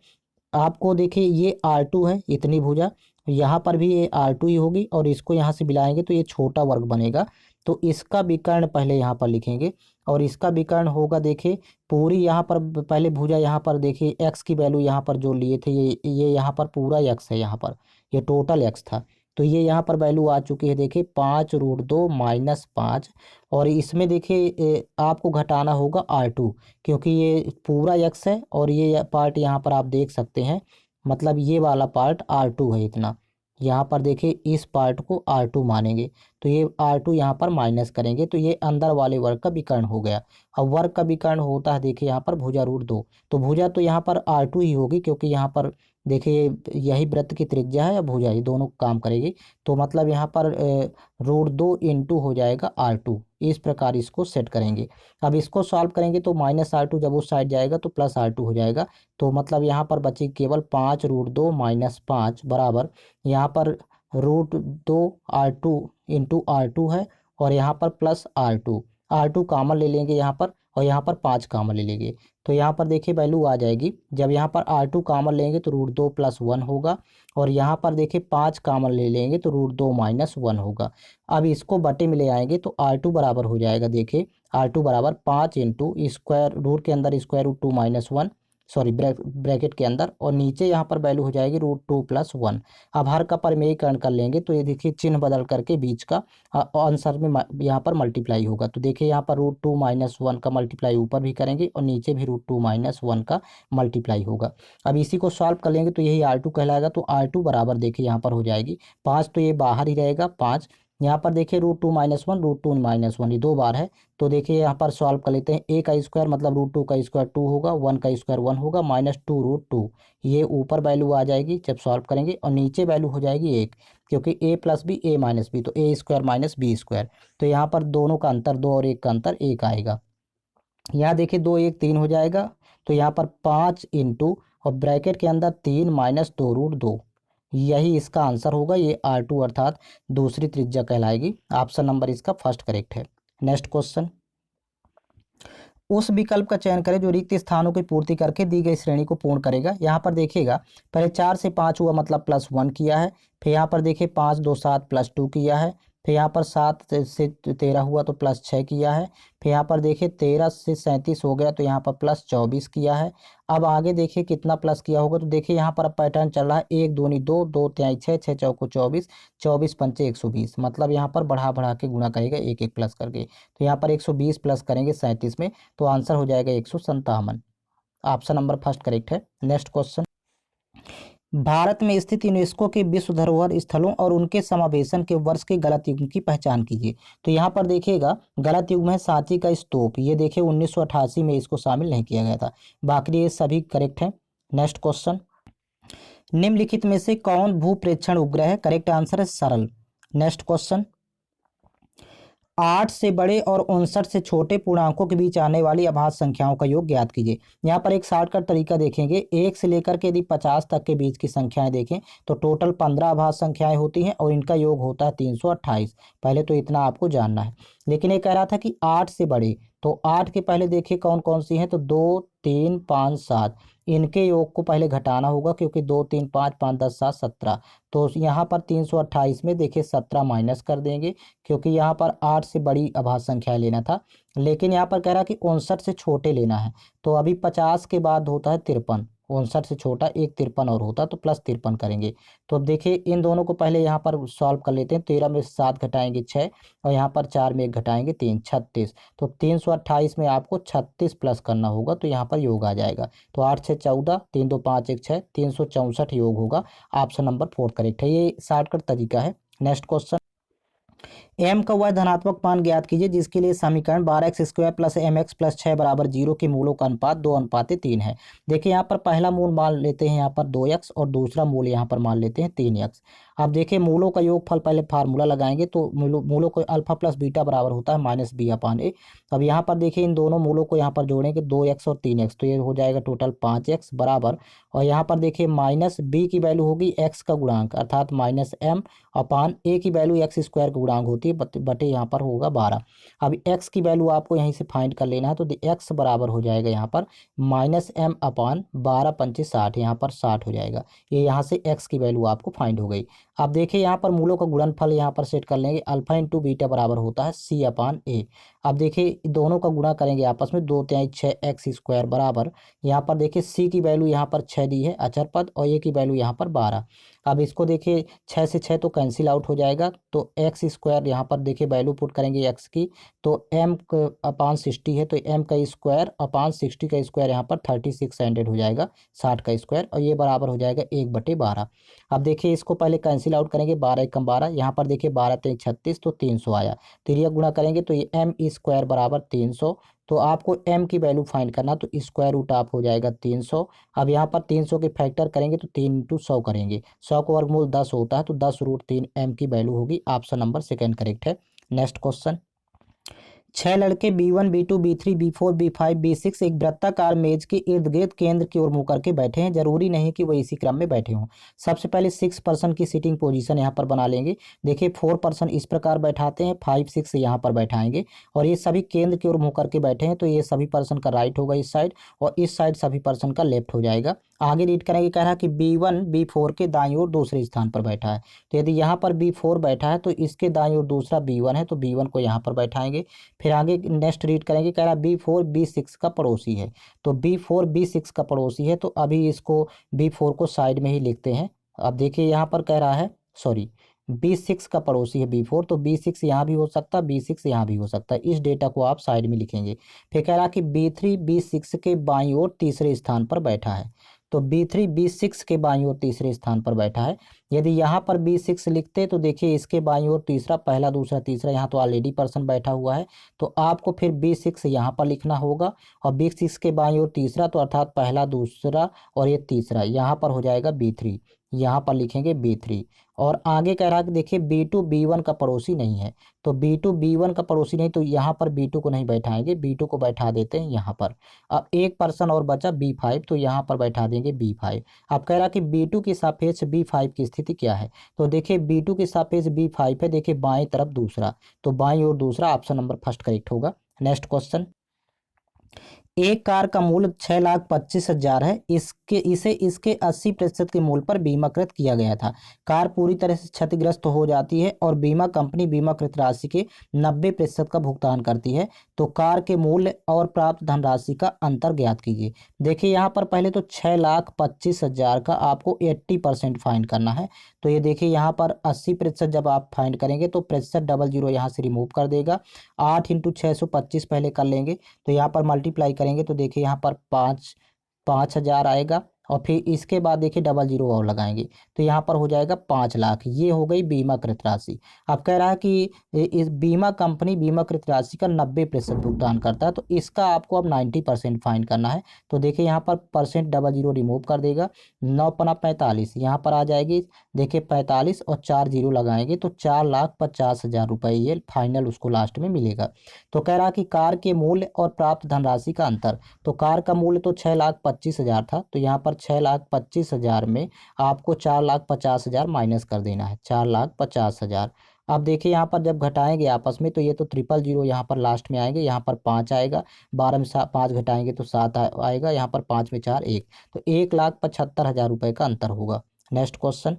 आपको देखिए ये R2 है, इतनी भुजा, यहाँ पर भी ये R2 ही होगी, और इसको यहाँ से मिलाएंगे तो ये छोटा वर्ग बनेगा। तो इसका विकर्ण पहले यहाँ पर लिखेंगे, और इसका विकर्ण होगा देखिए पूरी यहाँ पर पहले भुजा, यहाँ पर देखिए x की वैल्यू यहाँ पर जो लिए थे ये यहाँ पर पूरा x है, यहाँ पर ये टोटल x था, तो ये यहाँ पर वैल्यू आ चुकी है देखिए 5 √2 माइनस 5, और इसमें देखिए आपको घटाना होगा R2, क्योंकि ये पूरा x है और ये पार्ट यहाँ पर आप देख सकते हैं, मतलब ये वाला पार्ट R2 है इतना, यहाँ पर देखिए इस पार्ट को R2 मानेंगे, तो ये R2 यहाँ पर माइनस करेंगे, तो ये अंदर वाले वर्ग का विकर्ण हो गया। अब वर्ग का विकर्ण होता है देखिए यहाँ पर भुजा √2, तो भुजा तो यहाँ पर R2 ही होगी, क्योंकि यहाँ पर देखिए यही वृत्त की त्रिज्या है या भुजा, ये दोनों काम करेगी, तो मतलब यहाँ पर √2 इंटू हो जाएगा R2, इस प्रकार इसको सेट करेंगे। अब इसको सॉल्व करेंगे तो -R2 जब उस साइड जाएगा तो +R2 हो जाएगा, तो मतलब यहाँ पर बची केवल 5 √2 माइनस 5 बराबर, यहाँ पर √2 R2 इंटू R2 है, और यहाँ पर +R2, R2 कॉमन ले लेंगे यहाँ पर, और यहाँ पर 5 कॉमन ले लेंगे, तो यहाँ पर देखिए वैल्यू आ जाएगी, जब यहाँ पर R2 कॉमन लेंगे तो √2 + 1 होगा, और यहाँ पर देखिए 5 कॉमन ले लेंगे तो √2 - 1 होगा। अब इसको बटे में ले आएंगे तो R2 बराबर हो जाएगा देखिए, R2 बराबर 5 इंटू स्क्वायर रूट के अंदर √2 - 1, सॉरी ब्रैकेट के अंदर, और नीचे यहाँ पर वैल्यू हो जाएगी √2 + 1। अब हर का परिमेयीकरण कर लेंगे तो ये देखिए चिन्ह बदल करके बीच का आंसर में यहाँ पर मल्टीप्लाई होगा, तो देखिए यहाँ पर √2 - 1 का मल्टीप्लाई ऊपर भी करेंगे और नीचे भी √2 - 1 का मल्टीप्लाई होगा। अब इसी को सॉल्व कर लेंगे तो यही R2 कहलाएगा, तो R2 बराबर देखिए यहाँ पर हो जाएगी 5, तो ये बाहर ही रहेगा 5, यहाँ पर देखिए √2 - 1 √2 - 1 ये 2 बार है, तो देखिए यहाँ पर सॉल्व कर लेते हैं, a का स्क्वायर मतलब √2 का स्क्वायर 2 होगा, 1 का स्क्वायर 1 होगा, -2 √2, ये ऊपर वैल्यू आ जाएगी जब सॉल्व करेंगे, और नीचे वैल्यू हो जाएगी 1, क्योंकि a + b a - b, तो a² - b², तो यहाँ पर दोनों का अंतर 2 और 1 का अंतर 1 आएगा। यहाँ देखिए 2 1 3 हो जाएगा, तो यहाँ पर 5 इंटू और ब्रैकेट के अंदर 3 - 2 √2, यही इसका आंसर होगा, ये R2 अर्थात दूसरी त्रिज्या कहलाएगी। ऑप्शन नंबर इसका फर्स्ट करेक्ट है। नेक्स्ट क्वेश्चन, उस विकल्प का चयन करें जो रिक्त स्थानों की पूर्ति करके दी गई श्रेणी को पूर्ण करेगा। यहाँ पर देखिएगा पहले 4 से 5 हुआ मतलब +1 किया है, फिर यहाँ पर देखिए 5 2 7 +2 किया है, फिर यहाँ पर 7 से 13 हुआ तो +6 किया है, फिर यहाँ पर देखिए 13 से 37 हो गया तो यहाँ पर +24 किया है। अब आगे देखिए कितना प्लस किया होगा, तो देखिए यहाँ पर अब पैटर्न चल रहा है 1 दूनी 2 2 तिहाई 6 6 चौको 24 24 पंचे 120, मतलब यहाँ पर बढ़ा बढ़ा के गुणा करेगा एक एक प्लस करके, तो यहाँ पर 120 प्लस करेंगे 37 में, तो आंसर हो जाएगा 157। ऑप्शन नंबर फर्स्ट करेक्ट है। नेक्स्ट क्वेश्चन, भारत में स्थित यूनेस्को के विश्व धरोहर स्थलों और उनके समावेशन के वर्ष के गलत युग्म की पहचान कीजिए। तो यहाँ पर देखिएगा गलत युग्म है सांची का स्तूप, ये देखिए 1988 में इसको शामिल नहीं किया गया था, बाकी ये सभी करेक्ट हैं। नेक्स्ट क्वेश्चन, निम्नलिखित में से कौन भूप्रेक्षण उपग्रह है? करेक्ट आंसर है सरल। नेक्स्ट क्वेश्चन, 8 से बड़े और 59 से छोटे पूर्णांकों के बीच आने वाली अभाज्य संख्याओं का योग ज्ञात कीजिए। यहाँ पर एक शॉर्टकट तरीका देखेंगे, 1 से लेकर के यदि 50 तक के बीच की संख्याएं देखें तो टोटल 15 अभाज्य संख्याएं होती हैं और इनका योग होता है 328। पहले तो इतना आपको जानना है, लेकिन ये कह रहा था कि 8 से बड़े, तो 8 के पहले देखिए कौन कौन सी हैं, तो 2 3 5 7, इनके योग को पहले घटाना होगा, क्योंकि 2 3 5 5 10 7 17, तो यहाँ पर 328 में देखिए 17 माइनस कर देंगे, क्योंकि यहाँ पर 8 से बड़ी अभाज्य संख्या लेना था, लेकिन यहाँ पर कह रहा है कि 59 से छोटे लेना है, तो अभी 50 के बाद होता है 53, 59 से छोटा एक 53 और होता तो +53 करेंगे। तो अब देखिए इन दोनों को पहले यहाँ पर सॉल्व कर लेते हैं, 13 में 7 घटाएंगे 6, और यहाँ पर 4 में 1 घटाएंगे 3, 36, तो 328 में आपको 36 प्लस करना होगा, तो यहाँ पर योग आ जाएगा, तो 8 6 14 3 2 5 1 6 364 योग होगा। ऑप्शन नंबर 4 करेक्ट है, ये शॉर्टकट तरीका है। नेक्स्ट क्वेश्चन, m का वह धनात्मक मान ज्ञात कीजिए जिसके लिए समीकरण 12x² + mx + 6 = 0 के मूलों का अनुपात 2:3 है। देखिए यहाँ पर पहला मूल मान लेते हैं यहाँ पर 2x और दूसरा मूल यहाँ पर मान लेते हैं 3x। अब देखिए मूलों का योगफल, पहले फार्मूला लगाएंगे तो मूलों को अल्फा प्लस बीटा बराबर होता है माइनस बी अपान ए। अब यहाँ पर देखिए इन दोनों मूलों को यहाँ पर जोड़ेंगे 2x और 3x, तो ये हो जाएगा टोटल 5x बराबर, और यहाँ पर देखिए माइनस बी की वैल्यू होगी x का गुणांक अर्थात माइनस m अपान ए की वैल्यू एक्स स्क्वायर का गुणांक होती है, बटे यहाँ पर होगा 12। अब x की वैल्यू आपको यहीं से फाइंड कर लेना है, तो x बराबर हो जाएगा यहाँ पर माइनस m अपान 12 पंचे 60, यहाँ पर 60 हो जाएगा। ये यहाँ से x की वैल्यू आपको फाइंड हो गई। अब देखिए यहाँ पर मूलों का गुणनफल यहाँ पर सेट कर लेंगे, अल्फा इंटू बीटा बराबर होता है c अपान ए। अब देखिए दोनों का गुणा करेंगे आपस में, 2 तिहाई 6x स्क्वायर बराबर, यहाँ पर देखिए c की वैल्यू यहाँ पर 6 दी है अचर पद, और a की वैल्यू यहाँ पर 12। अब इसको देखिए 6 से 6 तो कैंसिल आउट हो जाएगा, तो एक्स स्क्वायर यहाँ पर देखिए वैल्यू पुट करेंगे एक्स की, तो m अपान 60 है, तो m का स्क्वायर अपान 60 का स्क्वायर यहाँ पर 3600 हो जाएगा, 60 का स्क्वायर, और ये बराबर हो जाएगा 1/12। अब देखिए इसको पहले कैंसिल आउट करेंगे, 12 एकम 12, यहाँ पर देखिए 12 3 36, तो 300 आया, तिरिया गुणा करेंगे तो ये m स्क्वायर बराबर 300। तो आपको m की वैल्यू फाइंड करना, तो स्क्वायर रूट आप हो जाएगा 300। अब यहाँ पर 300 के फैक्टर करेंगे तो 3 इंटू 100 करेंगे, 100 को वर्गमूल 10 होता है, तो 10√3 m की वैल्यू होगी। ऑप्शन नंबर सेकंड करेक्ट है। नेक्स्ट क्वेश्चन, 6 लड़के B1 B2 B3 B4 B5 B6 एक वृत्ताकार मेज के इर्द गिर्द केंद्र की ओर मुंह करके बैठे हैं। जरूरी नहीं कि वो इसी क्रम में बैठे हों। सबसे पहले 6 पर्सन की सीटिंग पोजीशन यहाँ पर बना लेंगे। देखिए 4 पर्सन इस प्रकार बैठाते हैं, 5 6 यहाँ पर बैठाएंगे, और ये सभी केंद्र की ओर मुंह करके बैठे हैं, तो ये सभी पर्सन का राइट होगा इस साइड, और इस साइड सभी पर्सन का लेफ्ट हो जाएगा। आगे रीड करेंगे, कह रहा है कि B1 B4 के दाईं ओर दूसरे स्थान पर बैठा है, तो यदि यहाँ पर B4 बैठा है तो इसके दाईं ओर दूसरा B1 है, तो B1 को यहाँ पर बैठाएंगे। फिर आगे नेक्स्ट रीड करेंगे, कह रहा है B4 B6 का पड़ोसी है, तो B4 B6 का पड़ोसी है, तो अभी इसको B4 को साइड में ही लिखते हैं। अब देखिए यहाँ पर कह रहा है सॉरी B6 का पड़ोसी है B4, तो B6 यहाँ भी हो सकता है, B6 यहाँ भी हो सकता है, इस डेटा को आप साइड में लिखेंगे। फिर कह रहा कि B3 B6 के बाईं ओर तीसरे स्थान पर बैठा है, तो B3 B6 के बाईं ओर तीसरे स्थान पर बैठा है। यदि यहाँ पर B6 लिखते तो देखिए इसके बाईं ओर तीसरा, पहला दूसरा तीसरा, यहाँ तो ऑलरेडी पर्सन बैठा हुआ है, तो आपको फिर B6 यहाँ पर लिखना होगा, और B6 के बाईं ओर तीसरा, तो अर्थात पहला दूसरा और ये तीसरा, यहाँ पर हो जाएगा B3, यहाँ पर लिखेंगे B3। और आगे कह रहा है कि देखिए B2 B1 का पड़ोसी नहीं है, तो B2 B1 का पड़ोसी नहीं, तो यहाँ पर B2 को नहीं बैठाएंगे, B2 को बैठा देते हैं यहाँ पर। अब एक पर्सन और बचा B5, तो यहाँ पर बैठा देंगे B5। अब कह रहा कि B2 के सापेक्ष B5 की स्थिति क्या है, तो देखिए B2 के सापेक्ष B5 है, देखिए बाएं तरफ दूसरा, तो बाएं ओर दूसरा, ऑप्शन नंबर फर्स्ट करेक्ट होगा। नेक्स्ट क्वेश्चन, एक कार का मूल्य 6,25,000 है, इसे इसके 80% के मूल्य पर बीमाकृत किया गया था। कार पूरी तरह से क्षतिग्रस्त हो जाती है और बीमा कंपनी बीमाकृत राशि के 90% का भुगतान करती है, तो कार के मूल्य और प्राप्त धनराशि का अंतर ज्ञात कीजिए। देखिए यहाँ पर पहले तो 6,25,000 का आपको 80% फाइंड करना है, तो ये देखिए यहाँ पर 80% जब आप फाइंड करेंगे तो प्रतिशत 00 यहाँ से रिमूव कर देगा। 8 इंटू 625 पहले कर लेंगे, तो यहाँ पर मल्टीप्लाई करेंगे तो देखिए यहाँ पर 5,000 आएगा, और फिर इसके बाद देखिए 00 और लगाएंगे, तो यहाँ पर हो जाएगा 5 लाख। ये हो गई बीमाकृत राशि। अब कह रहा है कि इस बीमा कंपनी बीमाकृत राशि का 90% भुगतान करता है, तो इसका आपको अब 90% फाइंड करना है, तो देखिए यहाँ पर परसेंट 00 रिमूव कर देगा, 9 पना 45 यहाँ पर आ जाएगी, देखिए 45 और 4 0 लगाएंगे तो 4,50,000 रुपये ये फाइनल उसको लास्ट में मिलेगा। तो कह रहा कि कार के मूल्य और प्राप्त धनराशि का अंतर, तो कार का मूल्य तो 6,25,000 था, तो यहाँ पर 6,25,000 में आपको 4,50,000 माइनस कर देना है, 4,50,000। अब देखिए यहाँ पर जब घटाएंगे आपस में तो ये तो 000 यहाँ पर लास्ट में आएंगे, यहाँ पर 5 आएगा, 12 में 5 घटाएंगे तो 7 आएगा, यहाँ पर 5 में 4 1, तो 1,75,000 रुपये का अंतर होगा। नेक्स्ट क्वेश्चन,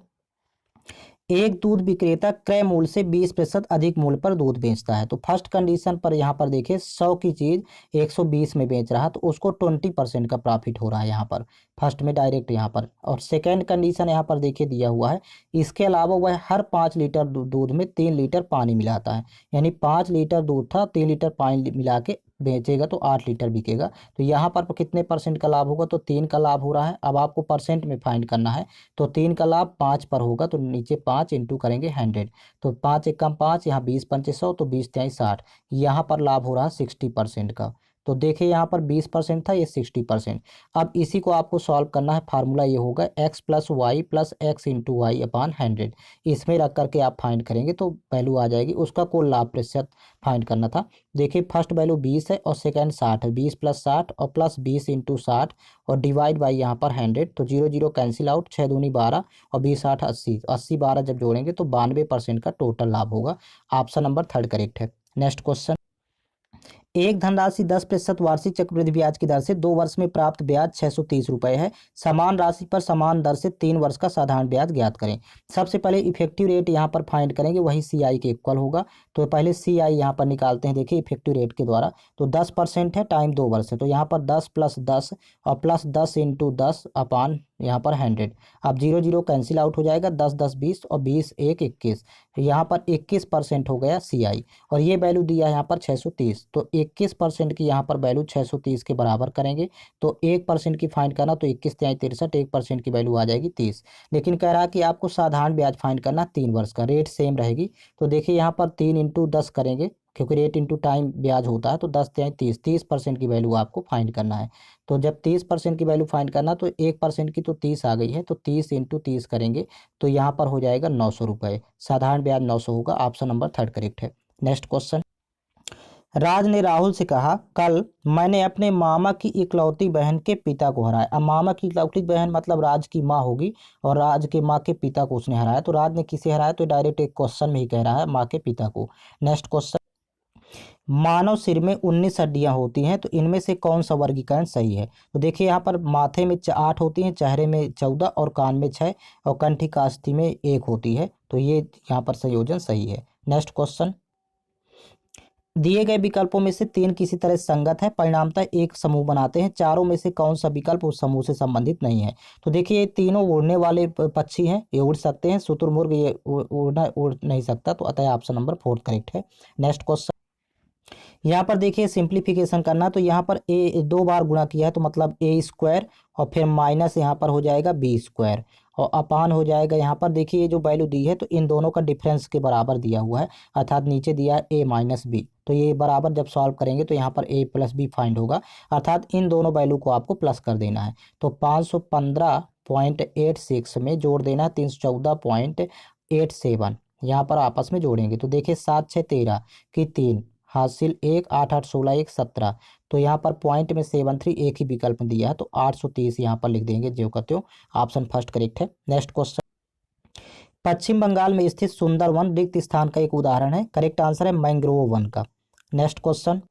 एक दूध विक्रेता क्रय मूल्य से 20% अधिक मूल्य पर दूध बेचता है, तो फर्स्ट कंडीशन पर यहाँ पर देखिए 100 की चीज़ 120 में बेच रहा है, तो उसको 20% का प्रॉफिट हो रहा है यहाँ पर फर्स्ट में डायरेक्ट यहाँ पर। और सेकंड कंडीशन यहाँ पर देखिए दिया हुआ है, इसके अलावा वह हर 5 लीटर दूध में 3 लीटर पानी मिलाता है, यानी 5 लीटर दूध था 3 लीटर पानी मिला के बेचेगा तो 8 लीटर बिकेगा, तो यहाँ पर कितने परसेंट का लाभ होगा, तो 3 का लाभ हो रहा है। अब आपको परसेंट में फाइंड करना है, तो 3 का लाभ 5 पर होगा, तो नीचे 5 इंटू करेंगे 100, तो 5 एकम 5, यहाँ 20 पंचे 100, तो 20 तिहाई 60, यहाँ पर लाभ हो रहा है 60% का। तो देखिए यहाँ पर 20% था, ये 60%। अब इसी को आपको सॉल्व करना है। फार्मूला ये होगा x plus y plus x into y upon 100। इसमें रख करके आप फाइंड करेंगे तो वैल्यू आ जाएगी। उसका कुल लाभ प्रतिशत फाइंड करना था। देखिए फर्स्ट वैल्यू 20 है और सेकेंड 60 है। 20 प्लस 60 और प्लस 20 इंटू 60 और डिवाइड बाई यहाँ पर 100। तो 0 0 कैंसिल आउट, 6 दूनी 12 और 20 8 80, 80 12 जब जोड़ेंगे तो 92% का टोटल लाभ होगा। ऑप्शन नंबर थर्ड करेक्ट है। नेक्स्ट क्वेश्चन, एक धनराशि 10% वार्षिक चक्रवृद्धि ब्याज की दर से 2 वर्ष में प्राप्त ब्याज 630 रुपये है। समान राशि पर समान दर से 3 वर्ष का साधारण ब्याज ज्ञात करें। सबसे पहले इफेक्टिव रेट यहाँ पर फाइंड करेंगे, वही CI के इक्वल होगा। तो पहले CI यहाँ पर निकालते हैं। देखिए इफेक्टिव रेट के द्वारा तो 10% है, टाइम 2 वर्ष है, तो यहाँ पर 10 प्लस 10 और प्लस 10 इंटू 10 अपान यहाँ पर 100। अब 0 0 कैंसिल आउट हो जाएगा, 10 10 20 और 20 1 21। यहाँ पर 21% हो गया CI और ये वैल्यू दिया है यहाँ पर 630। तो 21% की यहाँ पर वैल्यू 630 के बराबर करेंगे। तो 1% की फाइंड करना, तो 21 3 63, 1% की वैल्यू आ जाएगी 30। लेकिन कह रहा है कि आपको साधारण ब्याज फाइंड करना, 3 वर्ष का, रेट सेम रहेगी। तो देखिए यहाँ पर 3 इंटू 10 करेंगे, क्योंकि रेट इंटू टाइम ब्याज होता है। तो 10 3 30, 30% की वैल्यू आपको फाइंड करना है। तो जब 30% की वैल्यू फाइंड करना तो 1% की तो 30 आ गई है, तो 30 इंटू 30 करेंगे तो यहाँ पर हो जाएगा 900 रुपये। साधारण ब्याज 900 होगा। ऑप्शन नंबर थर्ड करेक्ट है। नेक्स्ट क्वेश्चन, राज ने राहुल से कहा, कल मैंने अपने मामा की इकलौती बहन के पिता को हराया। अब मामा की इकलौती बहन मतलब राज की माँ होगी और राज के माँ के पिता को उसने हराया। तो राज ने किसे हराया, तो डायरेक्ट एक क्वेश्चन में ही कह रहा है माँ के पिता को। नेक्स्ट क्वेश्चन, मानव सिर में 19 हड्डियां होती हैं, तो इनमें से कौन सा वर्गीकरण सही है। तो देखिए यहाँ पर माथे में 8 होती हैं, चेहरे में 14 और कान में 6 और कंठी कास्थि में 1 होती है। तो ये यहाँ पर संयोजन सही है। नेक्स्ट क्वेश्चन, दिए गए विकल्पों में से 3 किसी तरह संगत है, परिणामतः एक समूह बनाते हैं। चारों में से कौन सा विकल्प उस समूह से संबंधित नहीं है। तो देखिए ये तीनों उड़ने वाले पक्षी हैं, ये उड़ सकते हैं। शुतुरमुर्ग ये उड़ नहीं सकता, तो अतः ऑप्शन नंबर 4 करेक्ट है। नेक्स्ट क्वेश्चन, यहाँ पर देखिए सिंप्लीफिकेशन करना, तो यहाँ पर ए 2 बार गुणा किया है तो मतलब A² और फिर माइनस यहाँ पर हो जाएगा B² और अपान हो जाएगा। यहाँ पर देखिए ये जो वैल्यू दी है तो इन दोनों का डिफरेंस के बराबर दिया हुआ है, अर्थात नीचे दिया है A माइनस B। तो ये बराबर जब सॉल्व करेंगे तो यहाँ पर A प्लस B फाइंड होगा, अर्थात इन दोनों वैल्यू को आपको प्लस कर देना है। तो 515.86 में जोड़ देना है 314.87, यहाँ पर आपस में जोड़ेंगे। तो देखिए 7 6 13 की 3 हासिल 1, 8 8 16 1 17। तो यहाँ पर पॉइंट में 73 एक ही विकल्प में दिया है, तो 830 यहाँ पर लिख देंगे ज्यों का त्यों। ऑप्शन फर्स्ट करेक्ट है। नेक्स्ट क्वेश्चन, पश्चिम बंगाल में स्थित सुंदरवन रिक्त स्थान का एक उदाहरण है। करेक्ट आंसर है मैंग्रोव वन का। नेक्स्ट क्वेश्चन,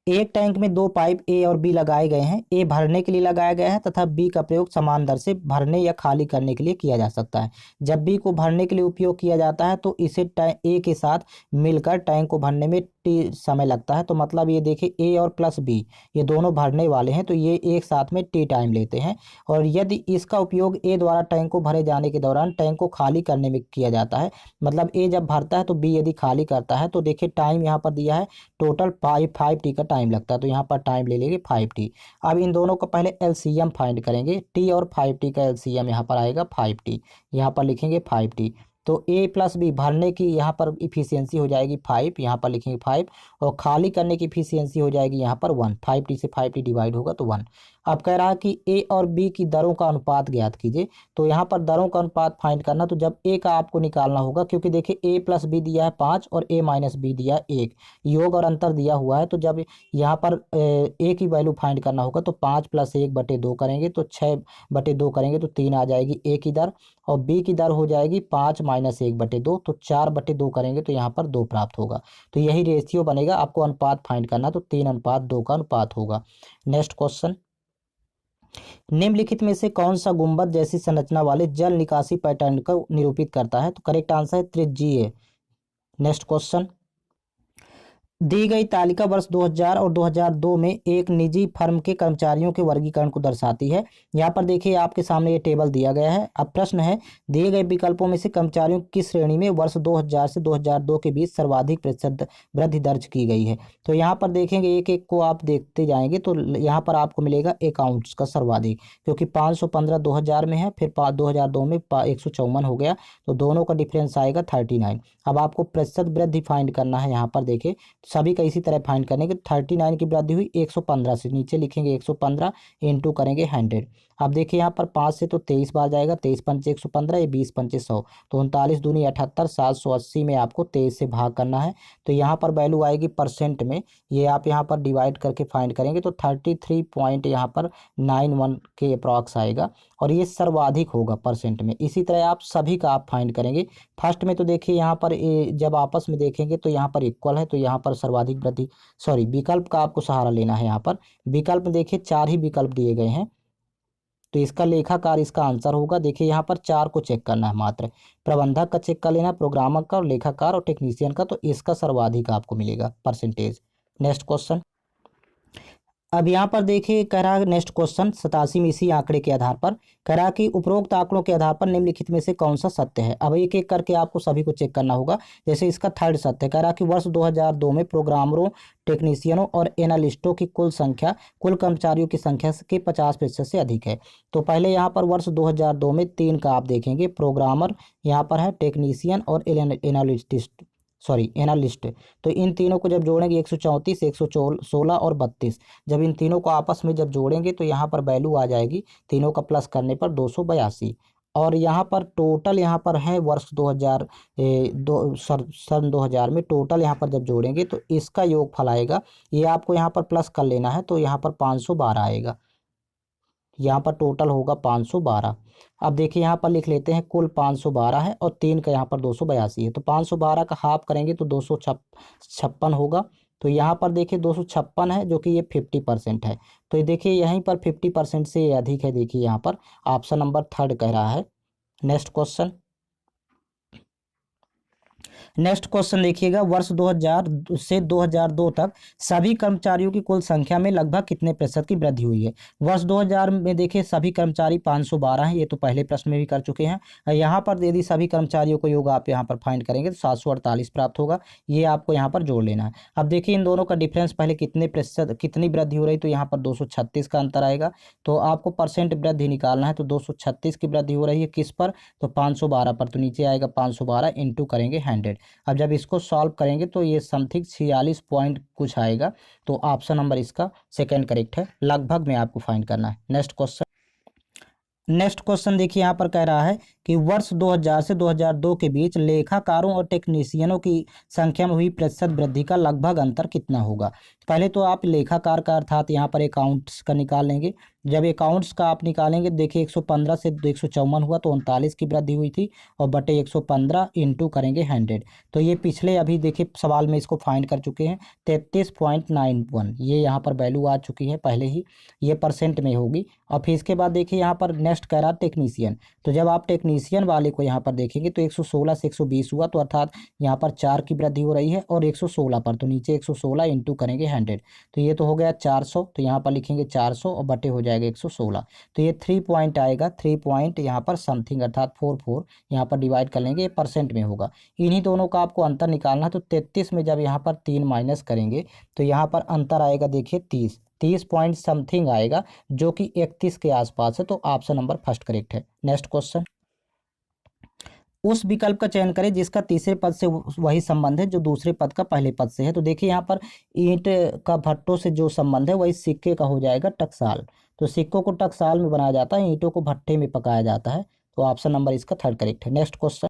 एक टैंक में 2 पाइप ए और बी लगाए गए हैं। ए भरने के लिए लगाया गया है तथा बी का प्रयोग समान दर से भरने या खाली करने के लिए किया जा सकता है। जब बी को भरने के लिए उपयोग किया जाता है तो इसे ए के साथ मिलकर टैंक को भरने में टी समय लगता है। तो मतलब ये देखिए ए और प्लस बी ये दोनों भरने वाले हैं, तो ये एक साथ में टी टाइम लेते हैं। और यदि इसका उपयोग ए द्वारा टैंक को भरे जाने के दौरान टैंक को खाली करने में किया जाता है, मतलब ए जब भरता है तो बी यदि खाली करता है, तो देखिए टाइम यहाँ पर दिया है टोटल 5t का टाइम लगता है। तो यहाँ पर टाइम ले लेंगे 5t। अब इन दोनों का पहले एलसीएम फाइंड करेंगे। टी और 5t का एलसीएम यहाँ पर आएगा 5t, यहाँ पर लिखेंगे 5t। तो a प्लस बी भरने की यहाँ पर इफिशियंसी हो जाएगी 5, यहाँ पर लिखेंगे 5, और खाली करने की इफिशियंसी हो जाएगी यहाँ पर 1। 5t से 5t डिवाइड होगा तो 1। अब कह रहा है कि a और b की दरों का अनुपात ज्ञात कीजिए। तो यहाँ पर दरों का अनुपात फाइंड करना, तो जब a का आपको निकालना होगा, क्योंकि देखिए a प्लस बी दिया है 5 और a माइनस बी दिया है 1, योग और अंतर दिया हुआ है। तो जब यहाँ पर a की वैल्यू फाइंड करना होगा तो 5 प्लस 1/2 करेंगे तो 6/2 करेंगे तो 3 आ जाएगी a की दर, और b की दर हो जाएगी 5 माइनस 1/2, तो 4/2 करेंगे तो यहाँ पर 2 प्राप्त होगा। तो यही रेशियो बनेगा। आपको अनुपात फाइंड करना, तो 3:2 का अनुपात होगा। नेक्स्ट क्वेश्चन, निम्नलिखित में से कौन सा गुंबद जैसी संरचना वाले जल निकासी पैटर्न को निरूपित करता है। तो करेक्ट आंसर है त्रिज्यीय। नेक्स्ट क्वेश्चन, दी गई तालिका वर्ष 2000 और 2002 में एक निजी फर्म के कर्मचारियों के वर्गीकरण को दर्शाती है। यहाँ पर देखिए आपके सामने ये टेबल दिया गया है। अब प्रश्न है, दिए गए विकल्पों में से कर्मचारियों की श्रेणी में वर्ष 2000 से 2002 के बीच सर्वाधिक प्रतिशत वृद्धि दर्ज की गई है। तो यहाँ पर देखेंगे एक एक को आप देखते जाएंगे तो यहाँ पर आपको मिलेगा अकाउंट्स का सर्वाधिक, क्योंकि 515 2000 में है, फिर 2002 में 154 हो गया, तो दोनों का डिफरेंस आएगा 39। अब आपको प्रतिशत वृद्धि फाइंड करना है। यहाँ पर देखिए सभी का इसी तरह फाइंड करने के 39 की वृद्धि हुई 115 से, नीचे लिखेंगे 115 इंटू करेंगे 100। अब देखिए यहाँ पर 5 से तो 23 बार जाएगा, 23 पंचे 115, ये 20 पंचे 100, तो 39 दूनी 78, 780 में आपको 23 से भाग करना है। तो यहाँ पर वैल्यू आएगी परसेंट में, ये आप यहाँ पर डिवाइड करके फाइंड करेंगे तो 33 पॉइंट यहाँ पर 91 के अप्रॉक्स आएगा, और ये सर्वाधिक होगा परसेंट में। इसी तरह आप सभी का आप फाइंड करेंगे। फर्स्ट में तो देखिए यहाँ पर जब आपस में देखेंगे तो यहाँ पर इक्वल है, तो यहाँ पर सर्वाधिक वृद्धि, सॉरी विकल्प का आपको सहारा लेना है। यहाँ पर विकल्प में देखिए 4 ही विकल्प दिए गए हैं, तो इसका लेखाकार इसका आंसर होगा। देखिए यहाँ पर 4 को चेक करना है, मात्र प्रबंधक का चेक कर लेना, प्रोग्रामर का और लेखाकार और टेक्नीशियन का, तो इसका सर्वाधिक आपको मिलेगा परसेंटेज। Next question. अब यहाँ पर देखिए कह रहा है नेक्स्ट क्वेश्चन 87 में इसी आंकड़े के आधार पर कह रहा है कि उपरोक्त आंकड़ों के आधार पर निम्नलिखित में से कौन सा सत्य है। अब एक एक करके आपको सभी को चेक करना होगा। जैसे इसका थर्ड सत्य है, कह रहा है कि वर्ष 2002 में प्रोग्रामरों, टेक्नीशियनों और एनालिस्टों की कुल संख्या कुल कर्मचारियों की संख्या के 50% से अधिक है। तो पहले यहाँ पर वर्ष 2002 में 3 का आप देखेंगे, प्रोग्रामर यहाँ पर है, टेक्नीशियन और एनालिस्ट। तो इन तीनों को जब जोड़ेंगे 134, 116 और 32, जब इन तीनों को आपस में जब जोड़ेंगे तो यहाँ पर वैल्यू आ जाएगी, तीनों का प्लस करने पर 282। और यहाँ पर टोटल यहाँ पर है वर्ष 2000 सन 2000 में टोटल यहाँ पर जब जोड़ेंगे तो इसका योगफल आएगा, ये आपको यहाँ पर प्लस कर लेना है, तो यहाँ पर 512 आएगा। यहाँ पर टोटल होगा 512। अब देखिए यहाँ पर लिख लेते हैं, कुल 512 है और 3 का यहाँ पर 282 है, तो 512 का हाफ करेंगे तो 256 होगा। तो यहाँ पर देखिए 256 है, जो कि ये 50% है। तो ये देखिए यहीं पर 50% से ये अधिक है। देखिए यहाँ पर ऑप्शन नंबर थर्ड कह रहा है। Next question. नेक्स्ट क्वेश्चन देखिएगा, वर्ष 2000 से 2002 तक सभी कर्मचारियों की कुल संख्या में लगभग कितने प्रतिशत की वृद्धि हुई है। वर्ष 2000 में देखिए सभी कर्मचारी 512 हैं, ये तो पहले प्रश्न में भी कर चुके हैं। यहाँ पर यदि सभी कर्मचारियों को योग आप यहाँ पर फाइंड करेंगे तो 748 प्राप्त होगा, ये आपको यहाँ पर जोड़ लेना है। अब देखिए इन दोनों का डिफरेंस पहले कितने प्रतिशत कितनी वृद्धि हो रही, तो यहाँ पर 236 का अंतर आएगा। तो आपको परसेंट वृद्धि निकालना है, तो 236 की वृद्धि हो रही है किस पर, तो 512 पर, तो नीचे आएगा 512 इंटू करेंगे 100। अब जब इसको सॉल्व करेंगे तो ये समथिंग 46 पॉइंट कुछ आएगा। तो ऑप्शन नंबर इसका सेकंड करेक्ट है, लगभग में आपको फाइंड करना है। Next question. नेक्स्ट क्वेश्चन देखिए यहाँ पर कह रहा है कि वर्ष 2000 से 2002 के बीच लेखाकारों और टेक्नीशियनों की संख्या में हुई प्रतिशत वृद्धि का लगभग अंतर कितना होगा। पहले तो आप लेखाकार का अर्थात यहाँ पर अकाउंट्स का निकाल लेंगे। जब अकाउंट्स का आप निकालेंगे देखिए 115 से 154 हुआ तो 39 की वृद्धि हुई थी, और बटे 115 इंटू करेंगे 100। तो ये पिछले अभी देखिए सवाल में इसको फाइंड कर चुके हैं, 33.91 ये यहाँ पर वैल्यू आ चुकी है पहले ही, ये परसेंट में होगी। और फिर इसके बाद देखिए यहाँ पर नेक्स्ट कह रहा टेक्नीशियन। तो जब आप टेक्नीशियन वाले को यहाँ पर देखेंगे तो 116 से 120 हुआ, तो अर्थात यहाँ पर 4 की वृद्धि हो रही है, और 116 पर, तो नीचे 116 इंटू करेंगे 100, तो ये तो हो गया 400, तो यहाँ पर लिखेंगे 400 और बटे हो जाएगा 116। तो ये 3 पॉइंट आएगा, 3 पॉइंट यहाँ पर समथिंग अर्थात 44 यहाँ पर डिवाइड कर लेंगे, ये परसेंट में होगा। इन्हीं दोनों का आपको अंतर निकालना है। तो 33 में जब यहाँ पर 3 माइनस करेंगे तो यहाँ पर अंतर आएगा देखिए 30 पॉइंट समथिंग आएगा, जो कि 31 के आसपास है। तो ऑप्शन नंबर फर्स्ट करेक्ट है। Next question. उस विकल्प का चयन करें जिसका तीसरे पद से वही संबंध है जो दूसरे पद का पहले पद से है। तो देखिए यहाँ पर ईंट का भट्टों से जो संबंध है वही सिक्के का हो जाएगा टकसाल। तो सिक्कों को टकसाल में बनाया जाता है, ईंटों को भट्टे में पकाया जाता है। तो ऑप्शन नंबर इसका थर्ड करेक्ट है। Next question.